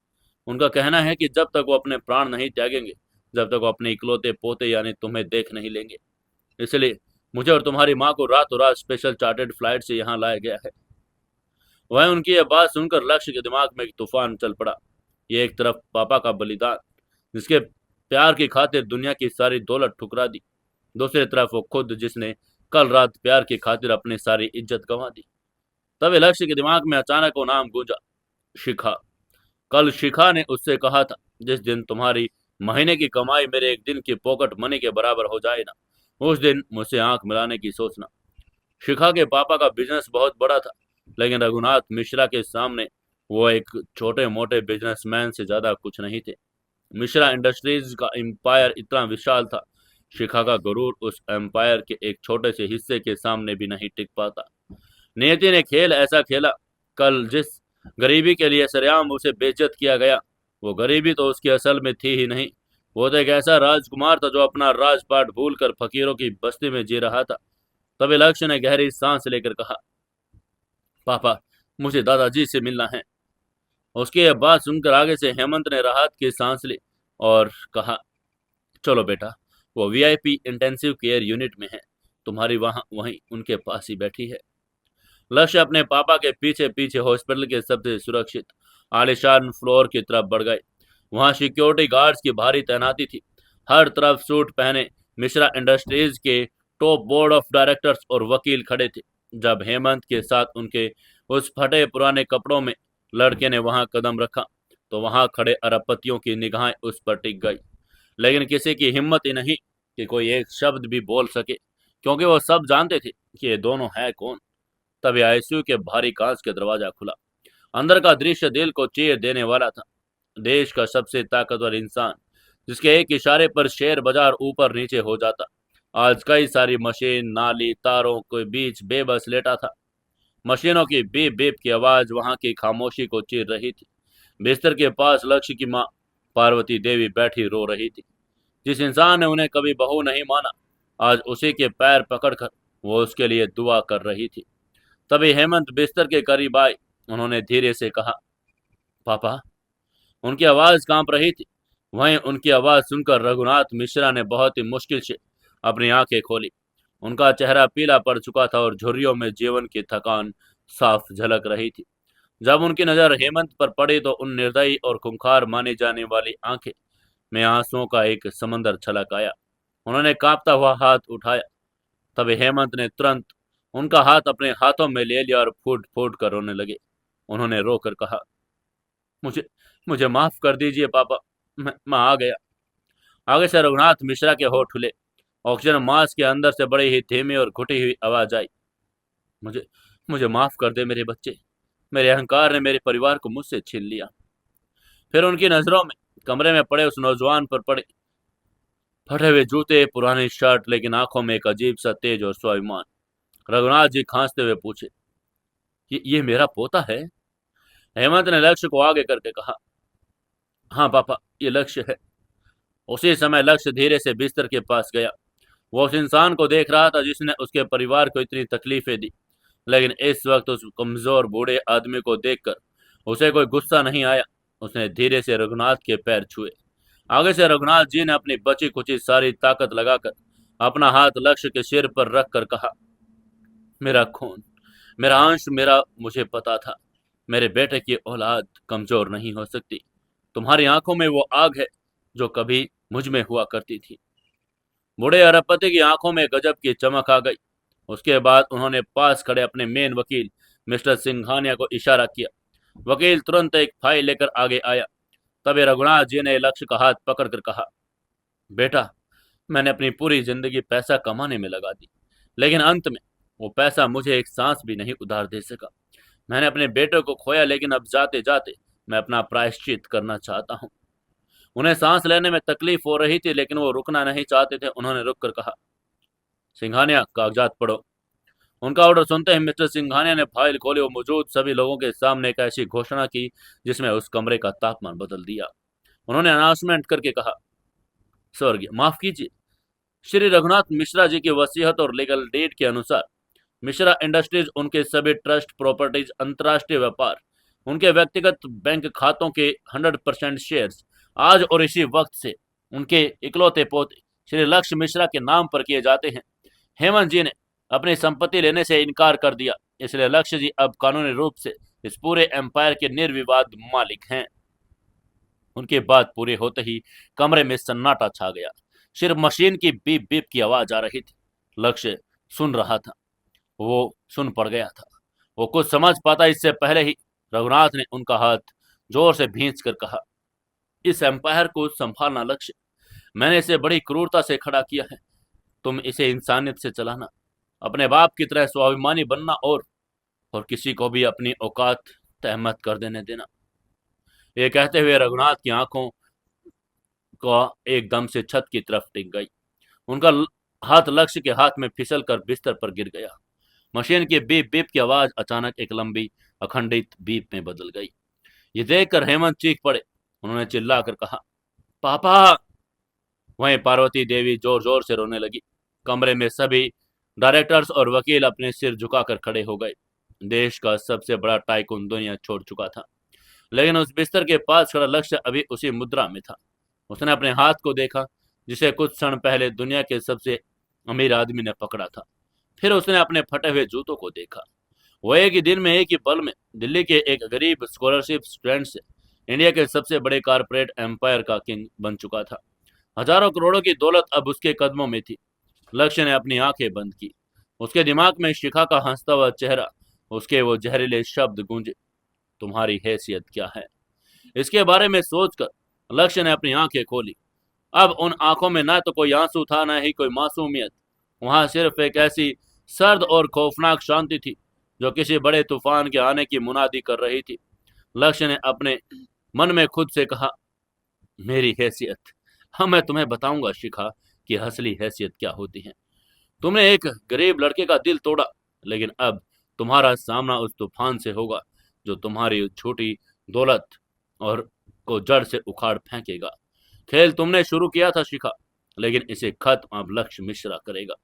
उनका कहना है कि जब तक वो अपने प्राण नहीं त्यागेंगे, जब तक वो अपने इकलौते पोते यानी तुम्हें देख नहीं लेंगे। इसलिए मुझे और तुम्हारी माँ को रातों रात स्पेशल चार्टर्ड फ्लाइट से यहाँ लाया गया है। वह उनकी यह बात सुनकर लक्ष्य के दिमाग में एक तूफान चल पड़ा। ये एक तरफ पापा का बलिदान, जिसके प्यार की खातिर दुनिया की सारी दौलत ठुकरा दी, दूसरी तरफ वो खुद जिसने कल रात प्यार की खातिर अपनी सारी इज्जत गंवा दी। तभी लक्ष्य के दिमाग में अचानक वो नाम गूंजा, शिखा। कल शिखा ने उससे कहा था, जिस दिन तुम्हारी महीने की कमाई मेरे एक दिन की पॉकेट मनी के बराबर हो जाए ना, उस दिन मुझसे आंख मिलाने की सोचना। शिखा के पापा का बिजनेस बहुत बड़ा था, लेकिन रघुनाथ मिश्रा के सामने वो एक छोटे मोटे बिजनेसमैन से ज्यादा कुछ नहीं थे। मिश्रा इंडस्ट्रीज का एम्पायर इतना विशाल था, शिखा का गुरूर उस एम्पायर के एक छोटे से हिस्से के सामने भी नहीं टिक पाता। नियति ने खेल ऐसा खेला, कल जिस गरीबी के लिए सरेआम उसे बेइज्जत किया गया, वो गरीबी तो उसकी असल में थी ही नहीं। वो तो एक ऐसा राजकुमार था जो अपना राजपाट भूलकर फकीरों की बस्ती में जी रहा था। तभी लक्ष्य ने गहरी सांस लेकर कहा, पापा, मुझे दादाजी से मिलना है। उसकी यह बात सुनकर आगे से हेमंत ने राहत की सांस ली और कहा, चलो बेटा, वो वीआईपी इंटेंसिव केयर यूनिट में है, तुम्हारी वहीं उनके पास ही बैठी है। लक्ष्य अपने पापा के पीछे पीछे हॉस्पिटल के सबसे सुरक्षित आलिशान फ्लोर की तरफ बढ़ गए। वहां सिक्योरिटी गार्ड्स की भारी तैनाती थी। हर तरफ सूट पहने मिश्रा इंडस्ट्रीज के टॉप बोर्ड ऑफ डायरेक्टर्स और वकील खड़े थे। जब हेमंत के साथ उनके उस फटे पुराने कपड़ों में लड़के ने वहां कदम रखा, तो वहां खड़े अरबपतियों की निगाहें उस पर टिक गई। लेकिन किसी की हिम्मत ही नहीं कि कोई एक शब्द भी बोल सके, क्योंकि वो सब जानते थे कि ये दोनों है कौन। तभी आईसीयू के भारी कांच के दरवाजा खुला। अंदर का दृश्य दिल को चीर देने वाला था। देश का सबसे ताकतवर इंसान, जिसके एक इशारे पर शेयर बाजार ऊपर नीचे हो जाता, आज कई सारी मशीन नाली तारों के बीच बेबस लेटा था। मशीनों की बीप बीप की आवाज वहां की खामोशी को चीर रही थी। बिस्तर के पास लक्ष्य की माँ पार्वती देवी बैठी रो रही थी। जिस इंसान ने उन्हें कभी बहू नहीं माना, आज उसी के पैर पकड़कर वो उसके लिए दुआ कर रही थी। तभी हेमंत बिस्तर के करीब आए। उन्होंने धीरे से कहा, पापा। उनकी आवाज कांप रही थी। वहीं उनकी आवाज सुनकर रघुनाथ मिश्रा ने बहुत ही मुश्किल से अपनी आंखें खोली। उनका चेहरा पीला पड़ चुका था और झुर्रियों में जीवन की थकान साफ झलक रही थी। जब उनकी नजर हेमंत पर पड़ी तो उन निर्दयी और खूंखार मानी जाने वाली आंखें में आंसुओं का एक समंदर छलक आया। उन्होंने कांपता हुआ हाथ उठाया। तभी हेमंत ने तुरंत उनका हाथ अपने हाथों में ले लिया और फूट फूट कर रोने लगे। उन्होंने रोकर कहा, मुझे मुझे माफ कर दीजिए पापा, मैं आ गया। आगे से रघुनाथ मिश्रा के होठ खुले। ऑक्सीजन मास्क के अंदर से बड़ी ही धीमी और घुटी हुई आवाज आई, मुझे मुझे माफ कर दे मेरे बच्चे, मेरे अहंकार ने मेरे परिवार को मुझसे छीन लिया। फिर उनकी नजरों में कमरे में पड़े उस नौजवान पर पड़े। फटे हुए जूते, पुरानी शर्ट, लेकिन आंखों में एक अजीब सा तेज और स्वाभिमान। रघुनाथ जी खांसते हुए पूछे, ये मेरा पोता है? हेमंत ने लक्ष्य को आगे करके कहा, हाँ पापा, ये लक्ष्य है। उसी समय लक्ष्य धीरे से बिस्तर के पास गया। वो उस इंसान को देख रहा था जिसने उसके परिवार को इतनी तकलीफें दी, लेकिन इस वक्त उस कमजोर बूढ़े आदमी को देखकर उसे कोई गुस्सा नहीं आया। उसने धीरे से रघुनाथ के पैर छुए। आगे से रघुनाथ जी ने अपनी बची कुची सारी ताकत लगाकर अपना हाथ लक्ष्य के सिर पर रखकर कहा, मेरा खून, मेरा अंश, मेरा, मुझे पता था मेरे बेटे की औलाद कमजोर नहीं हो सकती। तुम्हारी आंखों में वो आग है जो कभी मुझ में हुआ करती थी। बूढ़े अरबपति की आंखों में गजब की चमक आ गई। उसके बाद उन्होंने पास खड़े अपने मेन वकील मिस्टर सिंघानिया को इशारा किया। वकील तुरंत एक फाइल लेकर आगे आया। तभी रघुनाथ जी ने लक्ष्य का हाथ पकड़कर कहा, बेटा, मैंने अपनी पूरी जिंदगी पैसा कमाने में लगा दी, लेकिन अंत में वो पैसा मुझे एक सांस भी नहीं उधार दे सका। मैंने अपने बेटे को खोया, लेकिन अब जाते जाते मैं अपना प्रायश्चित करना चाहता हूँ। उन्हें सांस लेने में तकलीफ हो रही थी, लेकिन वो रुकना नहीं चाहते थे। उन्होंने रुककर कहा, सिंघानिया, कागजात पढ़ो। उनका ऑर्डर सुनते ही मिस्टर सिंघानिया ने फाइल खोली और मौजूद सभी लोगों के सामने एक ऐसी घोषणा की जिसमें उस कमरे का तापमान बदल दिया। उन्होंने अनाउंसमेंट करके कहा, स्वर्गीय माफ कीजिए श्री रघुनाथ मिश्रा जी की वसीयत और लीगल डीड के अनुसार मिश्रा इंडस्ट्रीज उनके सभी ट्रस्ट प्रॉपर्टीज अंतर्राष्ट्रीय व्यापार उनके व्यक्तिगत बैंक खातों के 100% शेयर्स आज और इसी वक्त से उनके इकलौते पोते श्री लक्ष्य मिश्रा के नाम पर किए जाते हैं। हेमंत जी ने अपनी संपत्ति लेने से इनकार कर दिया, इसलिए लक्ष्य जी अब कानूनी रूप से इस पूरे एम्पायर के निर्विवाद मालिक हैं। उनकी बात पूरी होते ही कमरे में सन्नाटा छा गया। सिर्फ मशीन की बीप बीप की आवाज आ रही थी। लक्ष्य सुन रहा था, वो सुन पड़ गया था। वो कुछ समझ पाता इससे पहले ही रघुनाथ ने उनका हाथ जोर से भींच कर कहा, इस एम्पायर को संभालना लक्ष्य, मैंने इसे बड़ी क्रूरता से खड़ा किया है। तुम इसे इंसानियत से चलाना, अपने बाप की तरह स्वाभिमानी बनना और किसी को भी अपनी औकात तहमत कर देने देना। ये कहते हुए रघुनाथ की आंखों का एकदम से छत की तरफ टिक गई। उनका हाथ लक्ष्य के हाथ में फिसल कर बिस्तर पर गिर गया। मशीन की बीप बीप की आवाज अचानक एक लंबी अखंडित बीप में बदल गई। ये देखकर हेमंत चीख पड़े। उन्होंने चिल्लाकर कहा, पापा। वहीं पार्वती देवी जोर जोर से रोने लगी। कमरे में सभी डायरेक्टर्स और वकील अपने सिर झुकाकर खड़े हो गए। देश का सबसे बड़ा टाइकून दुनिया छोड़ चुका था, लेकिन उस बिस्तर के पास खड़ा लक्ष्य अभी उसी मुद्रा में था। उसने अपने हाथ को देखा, जिसे कुछ क्षण पहले दुनिया के सबसे अमीर आदमी ने पकड़ा था। फिर उसने अपने फटे हुए जूतों को देखा। वो एक ही दिन में, एक ही पल में दिल्ली के एक गरीब स्कॉलरशिप स्टूडेंट से इंडिया के सबसे बड़े कारपोरेट एम्पायर का किंग बन चुका था। हजारों करोड़ों की दौलत अब उसके कदमों में थी। लक्ष्य ने अपनी आंखें बंद की। उसके दिमाग में शिखा का हंसता हुआ चेहरा, उसके वो जहरीले शब्द गूंजे, तुम्हारी हैसियत क्या है। इसके बारे में सोचकर लक्ष्य ने अपनी आंखें खोली। अब उन आंखों में न तो कोई आंसू था, न ही कोई मासूमियत। वहां सिर्फ एक ऐसी सर्द और खौफनाक शांति थी जो किसी बड़े तूफान के आने की मुनादी कर रही थी। लक्ष्य ने अपने मन में खुद से कहा, मेरी हैसियत, हाँ मैं तुम्हें बताऊंगा शिखा कि असली हैसियत क्या होती है। तुमने एक गरीब लड़के का दिल तोड़ा, लेकिन अब तुम्हारा सामना उस तूफान से होगा जो तुम्हारी छोटी दौलत और को जड़ से उखाड़ फेंकेगा। खेल तुमने शुरू किया था शिखा, लेकिन इसे खत्म अब लक्ष्य मिश्रा करेगा।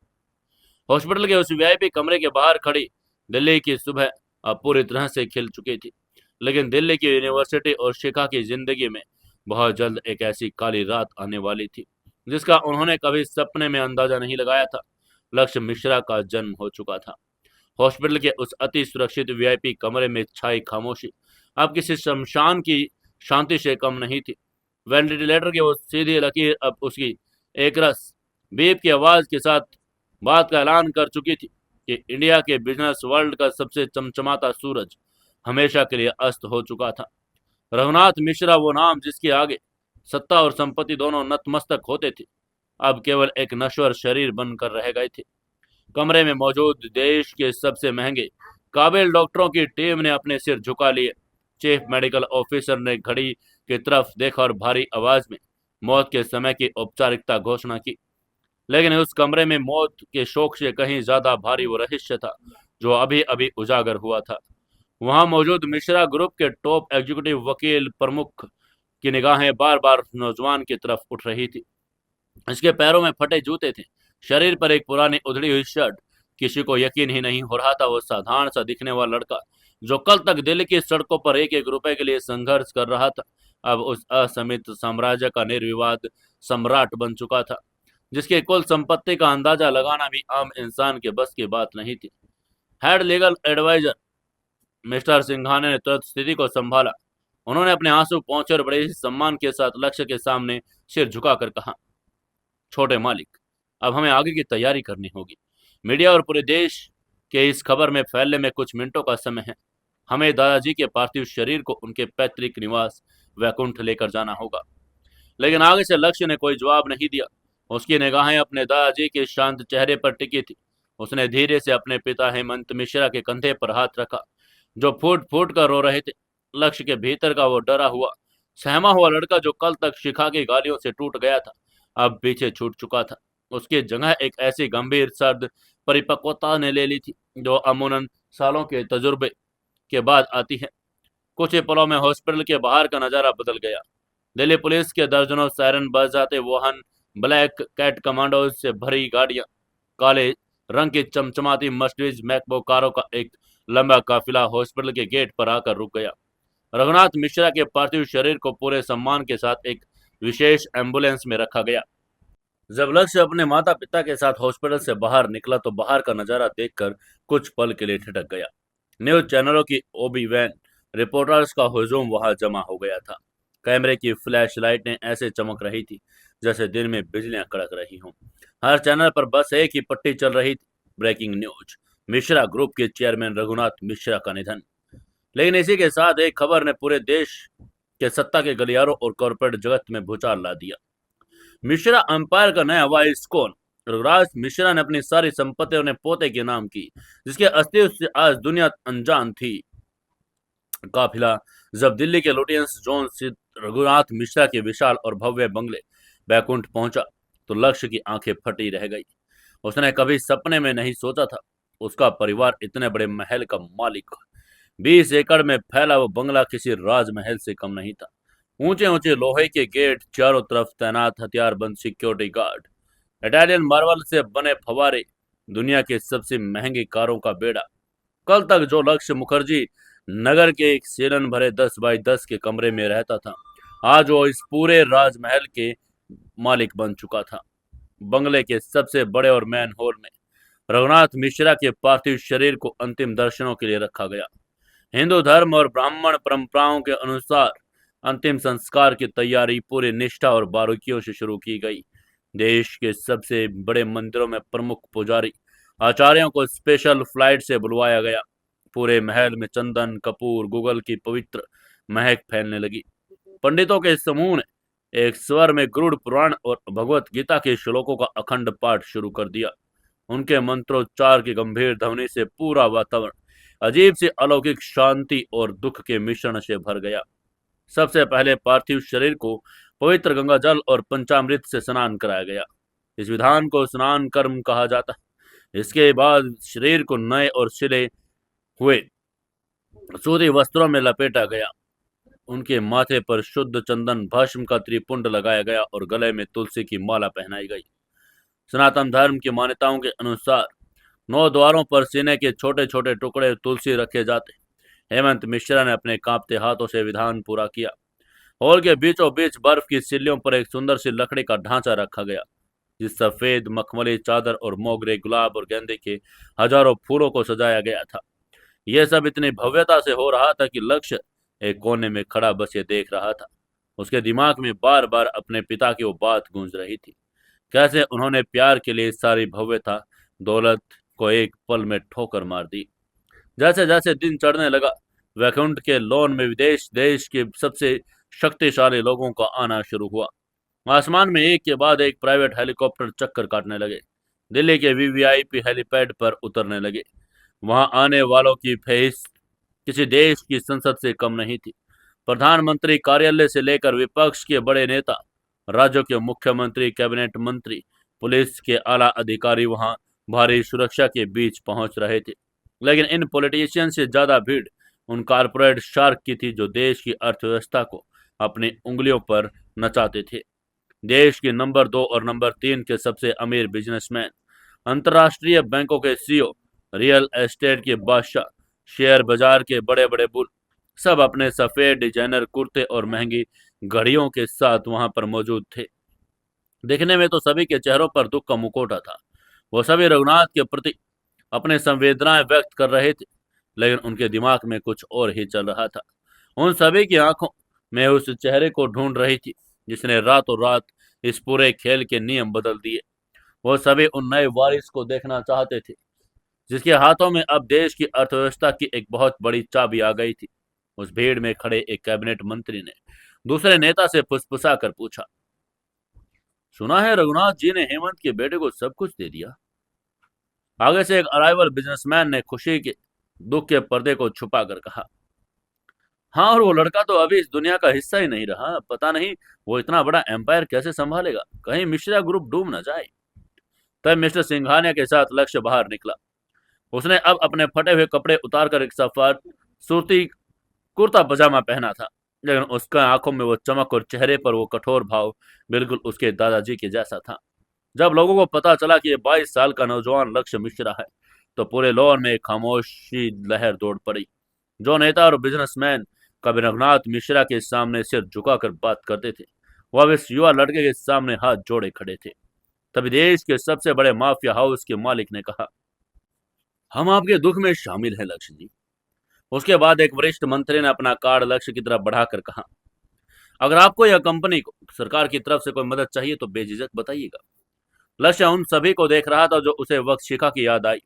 हॉस्पिटल के उस वीआईपी कमरे के बाहर खड़ी दिल्ली की सुबह अब पूरी तरह से खिल चुकी थी, लेकिन दिल्ली की यूनिवर्सिटी और शिखा की जिंदगी में बहुत जल्द एक ऐसी काली रात आने वाली थी जिसका उन्होंने कभी सपने में अंदाजा नहीं लगाया था। लक्ष्य मिश्रा का जन्म हो चुका था। हॉस्पिटल के उस अति सुरक्षित वीआईपी कमरे में छाई खामोशी अब किसी शमशान की शांति से कम नहीं थी। वेंटिलेटर की वो सीधी लकीर अब उसकी एकरस बीप की आवाज के साथ बात का ऐलान कर चुकी थी कि इंडिया के बिजनेस वर्ल्ड का सबसे चमचमाता सूरज हमेशा के लिए अस्त हो चुका था। रघुनाथ मिश्रा, वो नाम जिसके आगे सत्ता और संपत्ति दोनों नतमस्तक होते थे, अब केवल एक नश्वर शरीर बनकर रह गए थे। कमरे में मौजूद देश के सबसे महंगे काबिल डॉक्टरों की टीम ने अपने सिर झुका लिए। चीफ मेडिकल ऑफिसर ने घड़ी की तरफ देखा और भारी आवाज में मौत के समय की औपचारिकता घोषणा की। लेकिन उस कमरे में मौत के शोक से कहीं ज्यादा भारी वो रहस्य था जो अभी अभी उजागर हुआ था। वहां मौजूद मिश्रा ग्रुप के टॉप एग्जीक्यूटिव वकील प्रमुख की निगाहें बार बार नौजवान की तरफ उठ रही थी। इसके पैरों में फटे जूते थे, शरीर पर एक पुरानी उधड़ी हुई शर्ट। किसी को यकीन ही नहीं हो रहा था वो साधारण सा दिखने वाला लड़का जो कल तक दिल्ली की सड़कों पर एक एक रुपए के लिए संघर्ष कर रहा था, अब उस असमित साम्राज्य का निर्विवाद सम्राट बन चुका था जिसकी कुल संपत्ति का अंदाजा लगाना भी आम इंसान के बस की बात नहीं थी। हेड लीगल एडवाइजर मिस्टर सिंघाने ने तुरंत स्थिति को संभाला। उन्होंने अपने आंसू पोंछे और बड़े ही सम्मान के साथ लक्ष्य के सामने सिर झुकाकर कहा, छोटे मालिक, अब हमें आगे की तैयारी करनी होगी। मीडिया और पूरे देश के इस खबर में फैलने में कुछ मिनटों का समय है। हमें दादाजी के पार्थिव शरीर को उनके पैतृक निवास वैकुंठ लेकर जाना होगा। लेकिन आगे से लक्ष्य ने कोई जवाब नहीं दिया। उसकी निगाहें अपने दादाजी के शांत चेहरे पर टिकी थी। उसने धीरे से अपने पिता हेमंत मिश्रा के कंधे पर हाथ रखा, जो फूट फूट कर रो रहे थे। लक्ष्य के भीतर का वो डरा हुआ, सहमा हुआ लड़का जो कल तक शिखा की गालियों से टूट गया था, अब पीछे छूट चुका था। उसकी जगह एक ऐसी गंभीर सर्द परिपक्वता ने ले ली थी जो अमूमन सालों के तजुर्बे के बाद आती है। कुछ ही पलों में हॉस्पिटल के बाहर का नजारा बदल गया। दिल्ली पुलिस के दर्जनों सायरन बज जाते वाहन ब्लैक कैट कमांडो से भरी गाड़ियां, काले रंग की चमचमाती मर्सिडीज मैकबो कारों का एक लंबा काफिला हॉस्पिटल के गेट पर आकर रुक गया। रघुनाथ मिश्रा के पार्थिव शरीर को पूरे सम्मान के साथ एक विशेष एम्बुलेंस में रखा गया। जब लक्ष्य अपने माता पिता के साथ हॉस्पिटल से बाहर निकला तो बाहर का नजारा देखकर कुछ पल के लिए ठिठक गया। न्यूज चैनलों की ओबी वैन, रिपोर्टर्स का हुजूम वहां जमा हो गया था। कैमरे की फ्लैश लाइटें ऐसे चमक रही थी जैसे दिन में बिजलियां कड़क रही हों। हर चैनल पर बस एक ही पट्टी चल रही थी, ब्रेकिंग न्यूज, मिश्रा ग्रुप के चेयरमैन रघुनाथ मिश्रा का निधन। लेकिन इसी के साथ एक खबर ने पूरे देश के सत्ता के गलियारों और कॉर्पोरेट जगत में भूचाल ला दिया। मिश्रा अंपायर का नया वाइस कौन? रघुराज मिश्रा ने अपनी सारी संपत्ति अपने पोते के नाम की, जिसके अस्तित्व से आज दुनिया अनजान थी। काफिला जब दिल्ली के लुटियंस जोन स्थित रघुनाथ मिश्रा के विशाल और भव्य बंगले बैकुंठ पहुंचा तो लक्ष्य की आंखें फटी रह गई। उसने कभी सपने में नहीं सोचा था उसका परिवार इतने बड़े महल का मालिक। 20 एकड़ में फैला वो बंगला किसी राजमहल से कम नहीं था। ऊंचे ऊंचे लोहे के गेट, चारों तरफ तैनात हथियारबंद सिक्योरिटी गार्ड, इटालियन मार्बल से बने फवारे, दुनिया के सबसे महंगी कारों का बेड़ा। कल तक जो लक्ष्य मुखर्जी नगर के एक सेलन भरे 10 बाई 10 के कमरे में रहता था, आज वो इस पूरे राजमहल के मालिक बन चुका था। बंगले के सबसे बड़े और मैन हॉल में रघुनाथ मिश्रा के पार्थिव शरीर को अंतिम दर्शनों के लिए रखा गया। हिंदू धर्म और ब्राह्मण परंपराओं के अनुसार अंतिम संस्कार की तैयारी पूरी निष्ठा और बारीकियों से शुरू की गई। देश के सबसे बड़े मंदिरों में प्रमुख पुजारी आचार्यों को स्पेशल फ्लाइट से बुलवाया गया। पूरे महल में चंदन, कपूर, गूगल की पवित्र महक फैलने लगी। पंडितों के समूह ने एक स्वर में गरुड़ पुराण और भगवत गीता के श्लोकों का अखंड पाठ शुरू कर दिया। उनके मंत्रोच्चार की गंभीर ध्वनि से पूरा वातावरण अजीब सी अलौकिक शांति और दुख के मिश्रण से भर गया। सबसे पहले पार्थिव शरीर को पवित्र गंगा जल और पंचामृत से स्नान कराया गया। इस विधान को स्नान कर्म कहा जाता है। इसके बाद शरीर को नए और सिले हुए सूती वस्त्रों में लपेटा गया। उनके माथे पर शुद्ध चंदन भस्म का त्रिपुंड लगाया गया और गले में तुलसी की माला पहनाई गई। सनातन धर्म की मान्यताओं के अनुसार 9 द्वारों पर सीने के छोटे छोटे टुकड़े तुलसी रखे जाते। हेमंत मिश्रा ने अपने कांपते हाथों से विधान पूरा किया। हॉल के बीचों बीच बर्फ की सिल्लियों पर एक सुंदर सी लकड़ी का ढांचा रखा गया, जिस सफेद मखमली चादर और मोगरे, गुलाब और गेंदे के हजारों फूलों को सजाया गया था। यह सब इतनी भव्यता से हो रहा था कि लक्ष्य एक कोने में खड़ा बस ये देख रहा था। उसके दिमाग में बार बार अपने पिता की वो बात गूंज रही थी, कैसे उन्होंने प्यार के लिए सारी भव्यता, दौलत को एक पल में ठोकर मार दी। जैसे जैसे दिन चढ़ने लगा, वैकुंठ के लॉन में विदेश देश के सबसे शक्तिशाली लोगों का आना शुरू हुआ। आसमान में एक के बाद एक प्राइवेट हेलीकॉप्टर चक्कर काटने लगे। दिल्ली के वीवीआईपी हेलीपैड पर उतरने लगे। वहां आने वालों की फीस किसी देश की संसद से कम नहीं थी। प्रधानमंत्री कार्यालय से लेकर विपक्ष के बड़े नेता, राज्यों के मुख्यमंत्री, कैबिनेट मंत्री, पुलिस के आला अधिकारी वहां भारी सुरक्षा के बीच पहुंच रहे थे। लेकिन इन पॉलिटिशियन से ज्यादा भीड़ उन कारपोरेट शार्क की थी जो देश की अर्थव्यवस्था को अपनी उंगलियों पर नचाते थे। देश के नंबर 2 और नंबर 3 के सबसे अमीर बिजनेसमैन, अंतर्राष्ट्रीय बैंकों के सीईओ, रियल एस्टेट के बादशाह, शेयर बाजार के बड़े बड़े बुल, सब अपने सफेद डिजाइनर कुर्ते और महंगी घड़ियों के साथ वहां पर मौजूद थे। देखने में तो सभी के चेहरों पर दुख का मुखौटा था। वो सभी रघुनाथ के प्रति अपने संवेदनाएं व्यक्त कर रहे थे, लेकिन उनके दिमाग में कुछ और ही चल रहा था। उन सभी की आंखों में उस चेहरे को ढूंढ रही थी जिसने रातों रात इस पूरे खेल के नियम बदल दिए। वो सभी उन नए वारिस को देखना चाहते थे जिसके हाथों में अब देश की अर्थव्यवस्था की एक बहुत बड़ी चाबी आ गई थी। उस भीड़ में खड़े एक कैबिनेट मंत्री ने दूसरे नेता से फुसफुसा कर पूछा, सुना है रघुनाथ जी ने हेमंत के बेटे को सब कुछ दे दिया? आगे से एक अराइवल बिजनेसमैन ने खुशी के दुख के पर्दे को छुपा कर कहा, हाँ, और वो लड़का तो अभी इस दुनिया का हिस्सा ही नहीं रहा। पता नहीं वो इतना बड़ा एम्पायर कैसे संभालेगा, कहीं मिश्रा ग्रुप डूब न जाए। तब मिस्टर सिंघानिया के साथ लक्ष्य बाहर निकला। उसने अब अपने फटे हुए कपड़े उतारकर एक सफार सूती कुर्ता पजामा पहना था। लेकिन उसका आंखों में वो चमक और चेहरे पर वो कठोर भाव बिल्कुल उसके दादाजी के जैसा था। जब लोगों को पता चला कि ये 22 साल का नौजवान लक्ष्य मिश्रा है, तो पूरे लाहौर में एक खामोशी लहर दौड़ पड़ी। जो नेता और बिजनेसमैन कभी रघुनाथ मिश्रा के सामने सिर झुकाकर बात करते थे, वह अब इस युवा लड़के के सामने हाथ जोड़े खड़े थे। तभी देश के सबसे बड़े माफिया हाउस के मालिक ने कहा, हम आपके दुख में शामिल हैं लक्ष्य जी। उसके बाद एक वरिष्ठ मंत्री ने अपना कार्ड लक्ष्य की तरफ बढ़ाकर कहा, अगर आपको या कंपनी को सरकार की तरफ से कोई मदद चाहिए तो बेझिझक बताइएगा। लक्ष्य उन सभी को देख रहा था जो उसे वक्त शिखा की याद आई।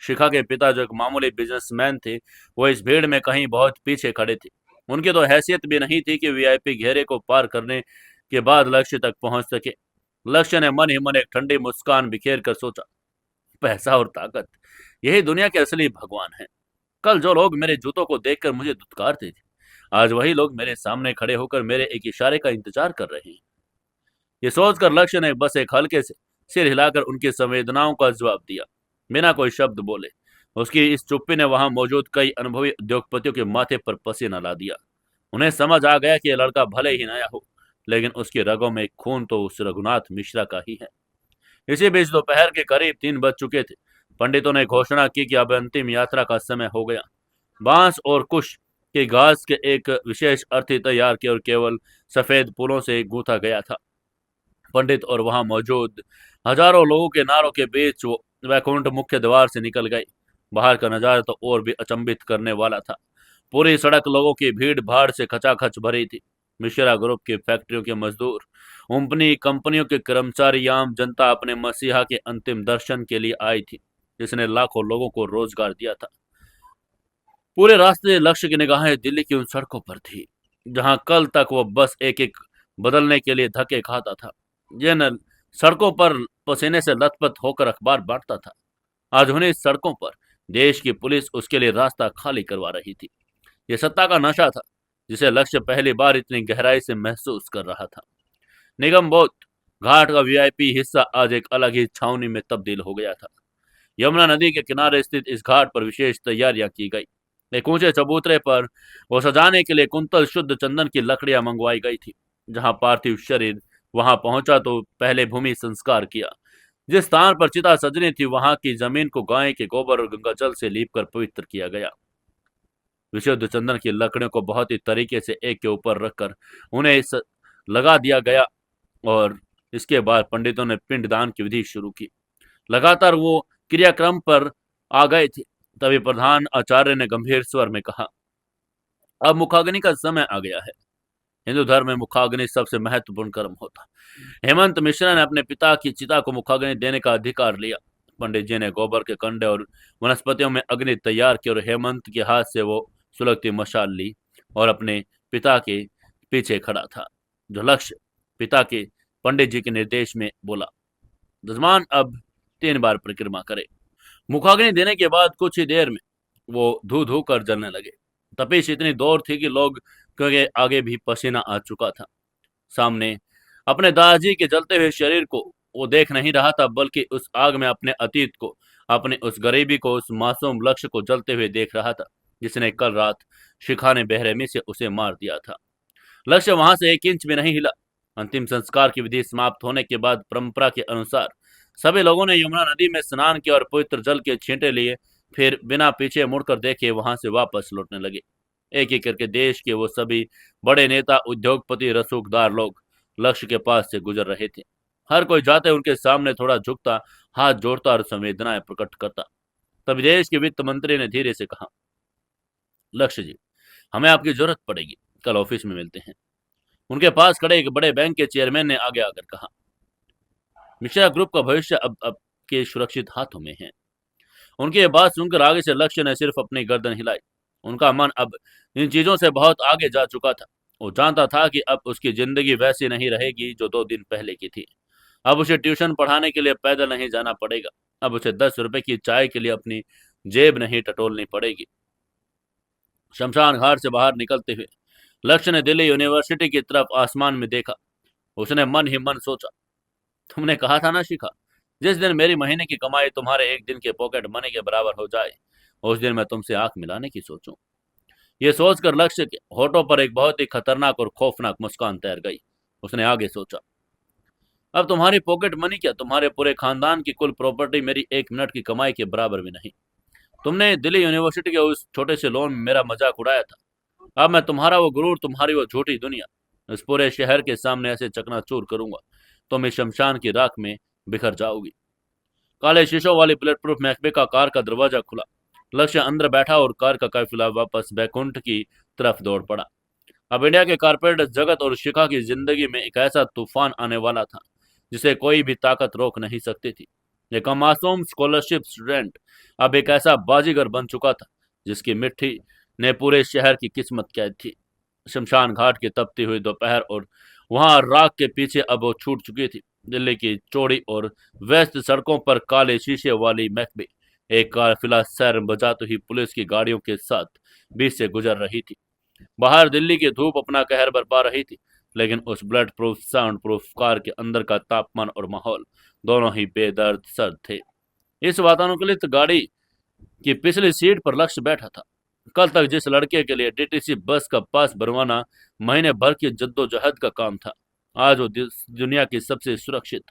शिखा के पिता जो एक मामूली बिजनेसमैन थे, वो इस भीड़ में कहीं बहुत पीछे खड़े थे। उनकी तो हैसियत भी नहीं थी कि वीआईपी घेरे को पार करने के बाद लक्ष्य तक पहुंच सके। लक्ष्य ने मन ही मन एक ठंडी मुस्कान बिखेर कर सोचा, पैसा और ताकत, यही दुनिया के असली भगवान हैं। कल जो लोग मेरे जूतों को देखकर मुझे धुतकारते थे, आज वही लोग मेरे सामने खड़े होकर मेरे एक इशारे का इंतजार कर रहे हैं। ये सोचकर लक्ष्य ने बस एक हल्के से सिर हिलाकर उनकी संवेदनाओं का जवाब दिया, बिना कोई शब्द बोले। उसकी इस चुप्पी ने वहां मौजूद कई अनुभवी उद्योगपतियों के माथे पर पसीना ला दिया। उन्हें समझ आ गया कि यह लड़का भले ही नया हो, लेकिन उसकी रगों में खून तो उस रघुनाथ मिश्रा का ही है। इसी बीच दोपहर के करीब 3 बज चुके थे। पंडितों ने घोषणा की कि अब अंतिम यात्रा का समय हो गया। बांस और कुश के घास के एक विशेष अर्थी तैयार किए और केवल सफेद फूलों से गूंथा गया था। पंडित और वहां मौजूद हजारों लोगों के नारों के बीच वो वैकुंठ मुख्य द्वार से निकल गए। बाहर का नजारा तो और भी अचंभित करने वाला था। पूरी सड़क लोगों की भीड़ भाड़ से खचाखच भरी थी। मिश्रा ग्रुप की फैक्ट्रियों के मजदूर, कंपनी कंपनियों के कर्मचारी, आम जनता अपने मसीहा के अंतिम दर्शन के लिए आई थी, जिसने लाखों लोगों को रोजगार दिया था। पूरे रास्ते लक्ष्य की निगाहें दिल्ली की उन सड़कों पर थी, जहां कल तक वो बस एक एक बदलने के लिए धक्के खाता था। जिन सड़कों पर पसीने से लथपथ होकर अखबार बांटता था, आज उन्हीं सड़कों पर देश की पुलिस उसके लिए रास्ता खाली करवा रही थी। ये सत्ता का नशा था, जिसे लक्ष्य पहली बार इतनी गहराई से महसूस कर रहा था। निगम बोध घाट का वीआईपी हिस्सा आज एक अलग ही छावनी में तब्दील हो गया था। यमुना नदी के किनारे स्थित इस घाट पर विशेष तैयारियां की गई। एक ऊंचे चबूतरे पर वो सजाने के लिए कुंतल शुद्ध चंदन की लकड़ियां मंगवाई गई थी। जहां पार्थिव शरीर वहां पहुंचा तो पहले भूमि संस्कार किया। जिस स्थान पर चिता सजनी थी, वहां की जमीन को गाय के गोबर और गंगा जल से लीप कर पवित्र किया गया। विशुद्ध चंदन की लकड़ियों को बहुत ही तरीके से एक के ऊपर रखकर उन्हें इस लगा दिया गया, और इसके बाद पंडितों ने पिंडदान की विधि शुरू की। लगातार वो क्रियाक्रम पर आ गए थे। तभी प्रधान आचार्य ने गंभीर स्वर में कहा, अब मुखाग्नि का समय आ गया है। हिंदू धर्म में मुखाग्नि सबसे महत्वपूर्ण कर्म होता। हेमंत मिश्रा ने अपने पिता की चिता को मुखाग्नि देने का अधिकार लिया। पंडित जी ने गोबर के कंडे और वनस्पतियों में अग्नि तैयार की और हेमंत के हाथ से वो सुलगती मशाल ली और अपने पिता के पीछे खड़ा था। जो लक्ष्य पिता के पंडित जी के निर्देश में बोला, जजमान अब 3 बार परिक्रमा करे। मुखाग्नि देने के बाद कुछ ही देर में वो धू धू कर जलने लगे। तपिश इतनी जोर थी कि लोग के आगे भी पसीना आ चुका था। सामने अपने दादाजी के जलते हुए शरीर को वो देख नहीं रहा था, बल्कि उस आग में अपने अतीत को, अपने उस गरीबी को, उस मासूम लक्ष्य को जलते हुए देख रहा था, जिसने कल रात शिखा ने बेरहमी से उसे मार दिया था। लक्ष्य वहां से 1 इंच भी नहीं हिला। अंतिम संस्कार की विधि समाप्त होने के बाद परंपरा के अनुसार सभी लोगों ने यमुना नदी में स्नान किया और पवित्र जल के छींटे लिए, फिर बिना पीछे मुड़कर देखे वहां से वापस लौटने लगे। एक एक करके देश के वो सभी बड़े नेता, उद्योगपति, रसूखदार लोग लक्ष्य के पास से गुजर रहे थे। हर कोई जाते उनके सामने थोड़ा झुकता, हाथ जोड़ता और संवेदनाएं प्रकट करता। तब देश के वित्त मंत्री ने धीरे से कहा, लक्ष्य जी, हमें आपकी जरूरत पड़ेगी, कल ऑफिस में मिलते हैं। उनके पास खड़े एक बड़े बैंक के चेयरमैन ने आगे आकर कहा, मिश्रा ग्रुप का भविष्य अब के सुरक्षित हाथों में है। उनकी ये बात सुनकर आगे से लक्ष्य ने सिर्फ अपनी गर्दन हिलाई। उनका मन अब इन चीजों से बहुत आगे जा चुका था। वो जानता था कि अब उसकी जिंदगी वैसी नहीं रहेगी जो 2 दिन पहले की थी। अब उसे ट्यूशन पढ़ाने के लिए पैदल नहीं जाना पड़ेगा। अब उसे 10 रुपए की चाय के लिए अपनी जेब नहीं टटोलनी पड़ेगी। शमशान घाट से बाहर निकलते हुए लक्ष्य ने दिल्ली यूनिवर्सिटी की तरफ आसमान में देखा। उसने मन ही मन सोचा, तुमने कहा था ना शिखा, जिस दिन मेरी महीने की कमाई तुम्हारे एक दिन के पॉकेट मनी के बराबर हो जाए, उस दिन मैं तुमसे आंख मिलाने की सोचूं। ये सोचकर लक्ष्य के होठों पर एक बहुत ही खतरनाक और खौफनाक मुस्कान तैर गई। उसने आगे सोचा, अब तुम्हारी पॉकेट मनी क्या, तुम्हारे पूरे खानदान की कुल प्रॉपर्टी मेरी 1 मिनट की कमाई के बराबर भी नहीं। तुमने दिल्ली यूनिवर्सिटी के उस छोटे से लोन में मेरा मजाक उड़ाया था। अब मैं तुम्हारा वो गुरूर, तुम्हारी वो झूठी दुनिया, इस पूरे शहर के सामने ऐसे चकनाचूर करूंगा, तुम इस शमशान की राख में बिखर जाओगी। काले शीशों वाली बुलेट प्रूफ मैकबे का कार का दरवाजा खुला। लक्ष्य अंदर बैठा और कार का काफिला वापस बैकुंठ की तरफ दौड़ पड़ा। अब इंडिया के कारपोरेट जगत और शिखा की जिंदगी में एक ऐसा तूफान आने वाला था जिसे कोई भी ताकत रोक नहीं सकती थी। एक मासूम स्कॉलरशिप स्टूडेंट अब एक ऐसा बाजीगर बन चुका था जिसकी मिट्टी ने पूरे शहर की किस्मत कैद थी। शमशान घाट की तपती हुई दोपहर और वहां राख के पीछे अब वो छूट चुकी थी। दिल्ली की चौड़ी और व्यस्त सड़कों पर काले शीशे वाली मैकबे एक काफिला सैर बजाते ही पुलिस की गाड़ियों के साथ बीच से गुजर रही थी। बाहर दिल्ली की धूप अपना कहर बरपा रही थी, लेकिन उस blood proof sound proof car के अंदर का तापमान और माहौल दोनों ही बेदर्द सर्द थे। इस वातानुकूलित गाड़ी की पिछली सीट पर लक्ष्य बैठा था। कल तक जिस लड़के के लिए डीटीसी बस का पास बनवाना महीने भर की जद्दोजहद का काम था, आज वो दुनिया की सबसे सुरक्षित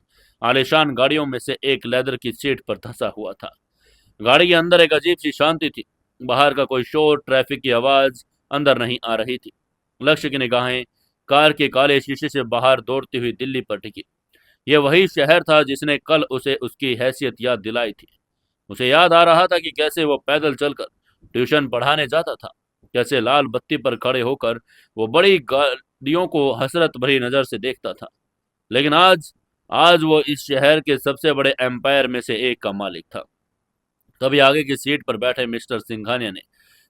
आलीशान गाड़ियों में से एक लेदर की सीट पर धंसा हुआ था। गाड़ी के अंदर एक अजीब सी शांति थी। बाहर का कोई शोर, ट्रैफिक की आवाज अंदर नहीं आ रही थी। लक्ष्य की निगाहें कार के काले शीशे से बाहर दौड़ती हुई दिल्ली पर टिकी। यह वही शहर था जिसने कल उसे उसकी हैसियत याद दिलाई थी। उसे याद आ रहा था कि कैसे वो पैदल चलकर ट्यूशन पढ़ाने जाता था, कैसे लाल बत्ती पर खड़े होकर वो बड़ी गाड़ियों को हसरत भरी नजर से देखता था। लेकिन आज आज वो इस शहर के सबसे बड़े एम्पायर में से एक का मालिक था। तभी आगे की सीट पर बैठे मिस्टर सिंघानिया ने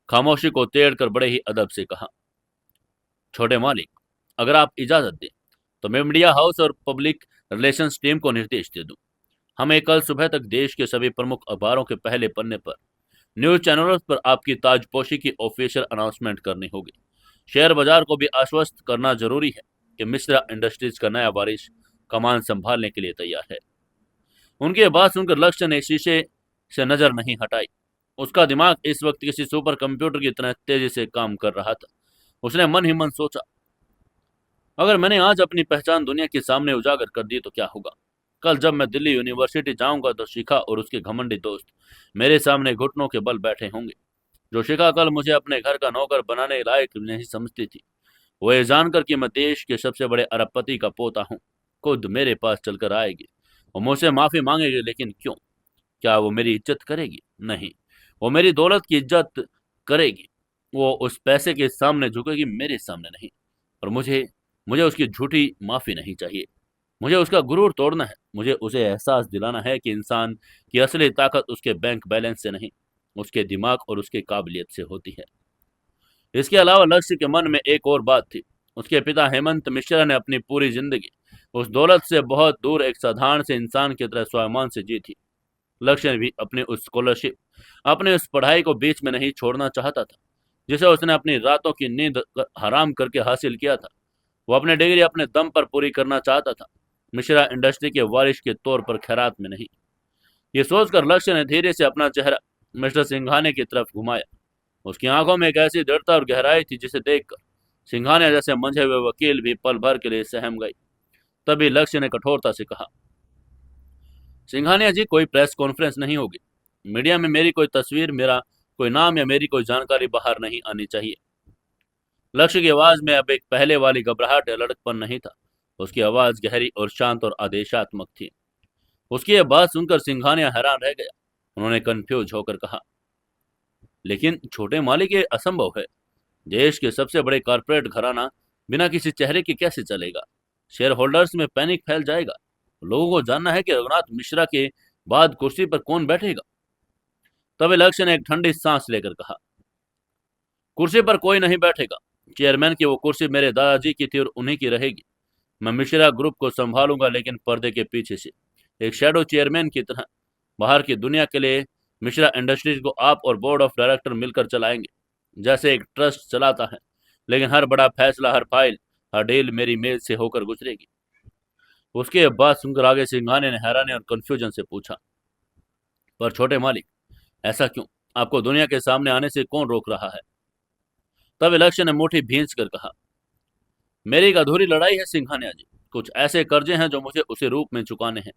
खामोशी को तेड़कर बड़े ही अदब से कहा, छोटे मालिक, अगर आप इजाजत दें तो मैं मीडिया हाउस और पब्लिक रिलेशंस टीम को निर्देश दे दूं। हमें कल सुबह तक देश के सभी प्रमुख अखबारों के पहले पन्ने पर, न्यूज चैनलों पर आपकी ताजपोशी की ऑफिशियल अनाउंसमेंट करनी होगी। शेयर बाजार को भी आश्वस्त करना जरूरी है कि मिश्रा इंडस्ट्रीज का नया वारिस कमान संभालने के लिए तैयार है। उनकी ये बात सुनकर लक्ष्य ने शीशे से नजर नहीं हटाई। उसका दिमाग इस वक्त किसी सुपर कंप्यूटर की तरह तेजी से काम कर रहा था। उसने मन ही मन सोचा, अगर मैंने आज अपनी पहचान दुनिया के सामने उजागर कर दी तो क्या होगा। कल जब मैं दिल्ली यूनिवर्सिटी जाऊंगा तो शिखा और उसके घमंडी दोस्त मेरे सामने घुटनों के बल बैठे होंगे। जो शिखा कल मुझे अपने घर का नौकर बनाने लायक नहीं समझती थी, वो ये जानकर कि मैं देश के सबसे बड़े अरबपति का पोता हूँ, खुद मेरे पास चलकर आएगी और मुझसे माफी मांगेगी। लेकिन क्यों? क्या वो मेरी इज्जत करेगी? नहीं, वो मेरी दौलत की इज्जत करेगी। वो उस पैसे के सामने झुकेगी, मेरे सामने नहीं। और मुझे मुझे उसकी झूठी माफी नहीं चाहिए। मुझे उसका गुरूर तोड़ना है। मुझे उसे एहसास दिलाना है कि इंसान की असली ताकत उसके बैंक बैलेंस से नहीं, उसके दिमाग और उसकी काबिलियत से होती है। इसके अलावा लक्ष्य के मन में एक और बात थी। उसके पिता हेमंत मिश्रा ने अपनी पूरी जिंदगी उस दौलत से बहुत दूर एक साधारण से इंसान की तरह स्वाभिमान से जी थी। लक्ष्य ने भी अपनी उस स्कॉलरशिप, अपनी उस पढ़ाई को बीच में नहीं छोड़ना चाहता था, जिसे उसने अपनी रातों की नींद हराम करके हासिल किया था। वो अपनी डिग्री अपने दम पर पूरी करना चाहता था, मिश्रा इंडस्ट्री के वारिस के तौर पर खैरात में नहीं। ये सोचकर लक्ष्य ने धीरे से अपना चेहरा मिस्टर सिंघानिया की तरफ घुमाया। उसकी आंखों में एक ऐसी दृढ़ता और गहराई थी जिसे देखकर सिंघानिया जैसे मंझे हुए वकील भी पल भर के लिए सहम गई। तभी लक्ष्य ने कठोरता से कहा, सिंघानिया जी, कोई प्रेस कॉन्फ्रेंस नहीं होगी। मीडिया में मेरी कोई तस्वीर, मेरा कोई नाम या मेरी कोई जानकारी बाहर नहीं आनी चाहिए। लक्ष्य की आवाज में अब एक पहले वाली घबराहट या लड़कपन नहीं था। उसकी आवाज गहरी और शांत और आदेशात्मक थी। उसकी यह बात सुनकर सिंघानिया हैरान रह गया। उन्होंने कंफ्यूज होकर कहा, लेकिन छोटे मालिक, ये असंभव है। देश के सबसे बड़े कारपोरेट घराना बिना किसी चेहरे के कैसे चलेगा? शेयर होल्डर्स में पैनिक फैल जाएगा। लोगों को जानना है कि रघुनाथ मिश्रा के बाद कुर्सी पर कौन बैठेगा। तभी लक्ष्य ने एक ठंडी सांस लेकर कहा, कुर्सी पर कोई नहीं बैठेगा। चेयरमैन की वो कुर्सी मेरे दादाजी की थी और उन्हीं की रहेगी। मैं मिश्रा ग्रुप को संभालूंगा, लेकिन पर्दे के पीछे से, एक शैडो चेयरमैन की तरह। बाहर की दुनिया के लिए मिश्रा इंडस्ट्रीज को आप और बोर्ड ऑफ डायरेक्टर मिलकर चलाएंगे, जैसे एक ट्रस्ट चलाता है। लेकिन हर बड़ा फैसला, हर फाइल, हर डील मेरी मेज से होकर गुजरेगी। उसके बाद सुनकर आगे सिंघानिया ने हैरानी और कंफ्यूजन से पूछा, पर छोटे मालिक, ऐसा क्यों? आपको दुनिया के सामने आने से कौन रोक रहा है? तब लक्ष्य ने मुट्ठी भींच कर कहा, मेरी एक अधूरी लड़ाई है सिंघानिया जी। कुछ ऐसे कर्जे हैं जो मुझे उसी रूप में चुकाने हैं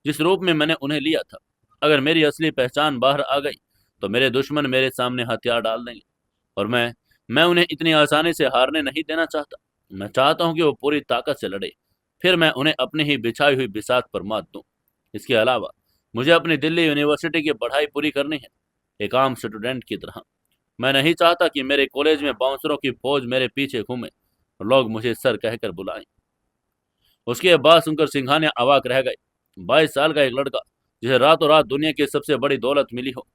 जिस रूप में मैंने उन्हें लिया था। अगर मेरी असली पहचान बाहर आ गई तो मेरे दुश्मन मेरे सामने हथियार डाल देंगे, और मैं उन्हें इतनी आसानी से हारने नहीं देना चाहता। मैं चाहता हूं कि वो पूरी ताकत से लड़े, फिर मैं उन्हें अपनी ही बिछाई हुई बिसात पर मात दूं। इसके अलावा मुझे अपनी दिल्ली यूनिवर्सिटी की पढ़ाई पूरी करनी है, एक आम स्टूडेंट की तरह। मैं नहीं चाहता कि मेरे कॉलेज में बाउंसरों की फौज मेरे पीछे घूमे और लोग मुझे सर कहकर बुलाएं। उसकी बात सुनकर सिंघानिया अवाक रह गए। 22 साल का एक लड़का जिसे रातों रात दुनिया की सबसे बड़ी दौलत मिली हो,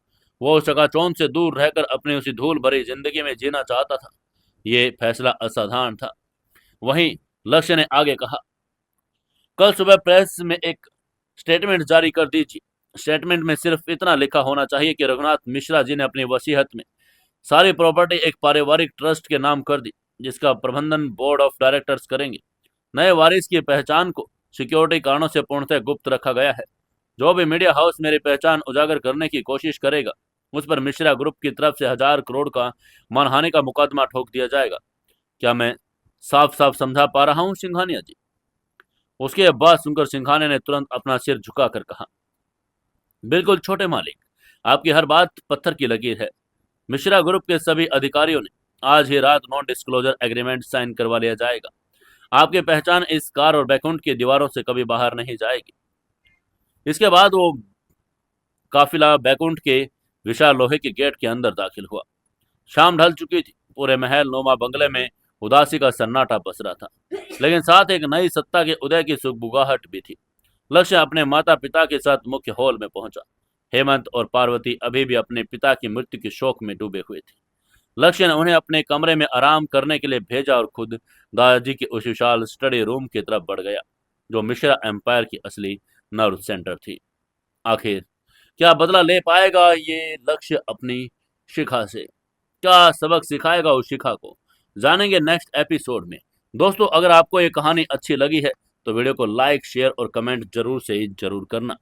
वो उस चकाचौंध से दूर रहकर अपनी उसी धूल भरी जिंदगी में जीना चाहता था। ये फैसला असाधारण था। वहीं लक्ष्य ने आगे कहा, कल सुबह प्रेस में एक स्टेटमेंट जारी कर दीजिए। स्टेटमेंट में सिर्फ इतना लिखा होना चाहिए कि रघुनाथ मिश्रा जी ने अपनी वसीयत में सारी प्रॉपर्टी एक पारिवारिक ट्रस्ट के नाम कर दी, जिसका प्रबंधन बोर्ड ऑफ डायरेक्टर्स करेंगे। नए वारिस की पहचान को सिक्योरिटी कारणों से पूर्णतः गुप्त रखा गया है। जो भी मीडिया हाउस मेरी पहचान उजागर करने की कोशिश करेगा, उस पर मिश्रा ग्रुप की तरफ से 1000 करोड़ का मानहानि का मुकदमा ठोक दिया जाएगा। क्या मैं साफ साफ समझा पा रहा हूँ सिंघानिया जी? उसके बाद सुनकर सिंघानिया ने तुरंत अपना सिर झुकाकर कहा, बिल्कुल छोटे मालिक, आपकी हर बात पत्थर की लकीर है। मिश्रा ग्रुप के सभी अधिकारियों ने आज ही रात नॉन डिस्क्लोजर एग्रीमेंट साइन करवा लिया जाएगा। आपकी पहचान इस कार और बैकुंठ की दीवारों से कभी बाहर नहीं जाएगी। इसके बाद वो काफिला बैकुंठ के विशाल लोहे के गेट के अंदर दाखिल हुआ। शाम ढल चुकी थी। पूरे महल नुमा बंगले में उदासी का सन्नाटा पसरा था, लेकिन साथ एक नई सत्ता के उदय की सुगबुगाहट भी थी। लक्ष्य अपने माता पिता के साथ मुख्य हॉल में पहुंचा। हेमंत और पार्वती अभी भी अपने पिता की मृत्यु के शोक में डूबे हुए थे। लक्ष्य ने उन्हें अपने कमरे में आराम करने के लिए भेजा और खुद दादाजी के उस विशाल स्टडी रूम की तरफ बढ़ गया, जो मिश्रा एम्पायर की असली नर्व सेंटर थी। आखिर क्या बदला ले पाएगा ये लक्ष्य अपनी शिखा से? क्या सबक सिखाएगा उस शिखा को? जानेंगे नेक्स्ट एपिसोड में। दोस्तों, अगर आपको ये कहानी अच्छी लगी है तो वीडियो को लाइक, शेयर और कमेंट जरूर से जरूर करना।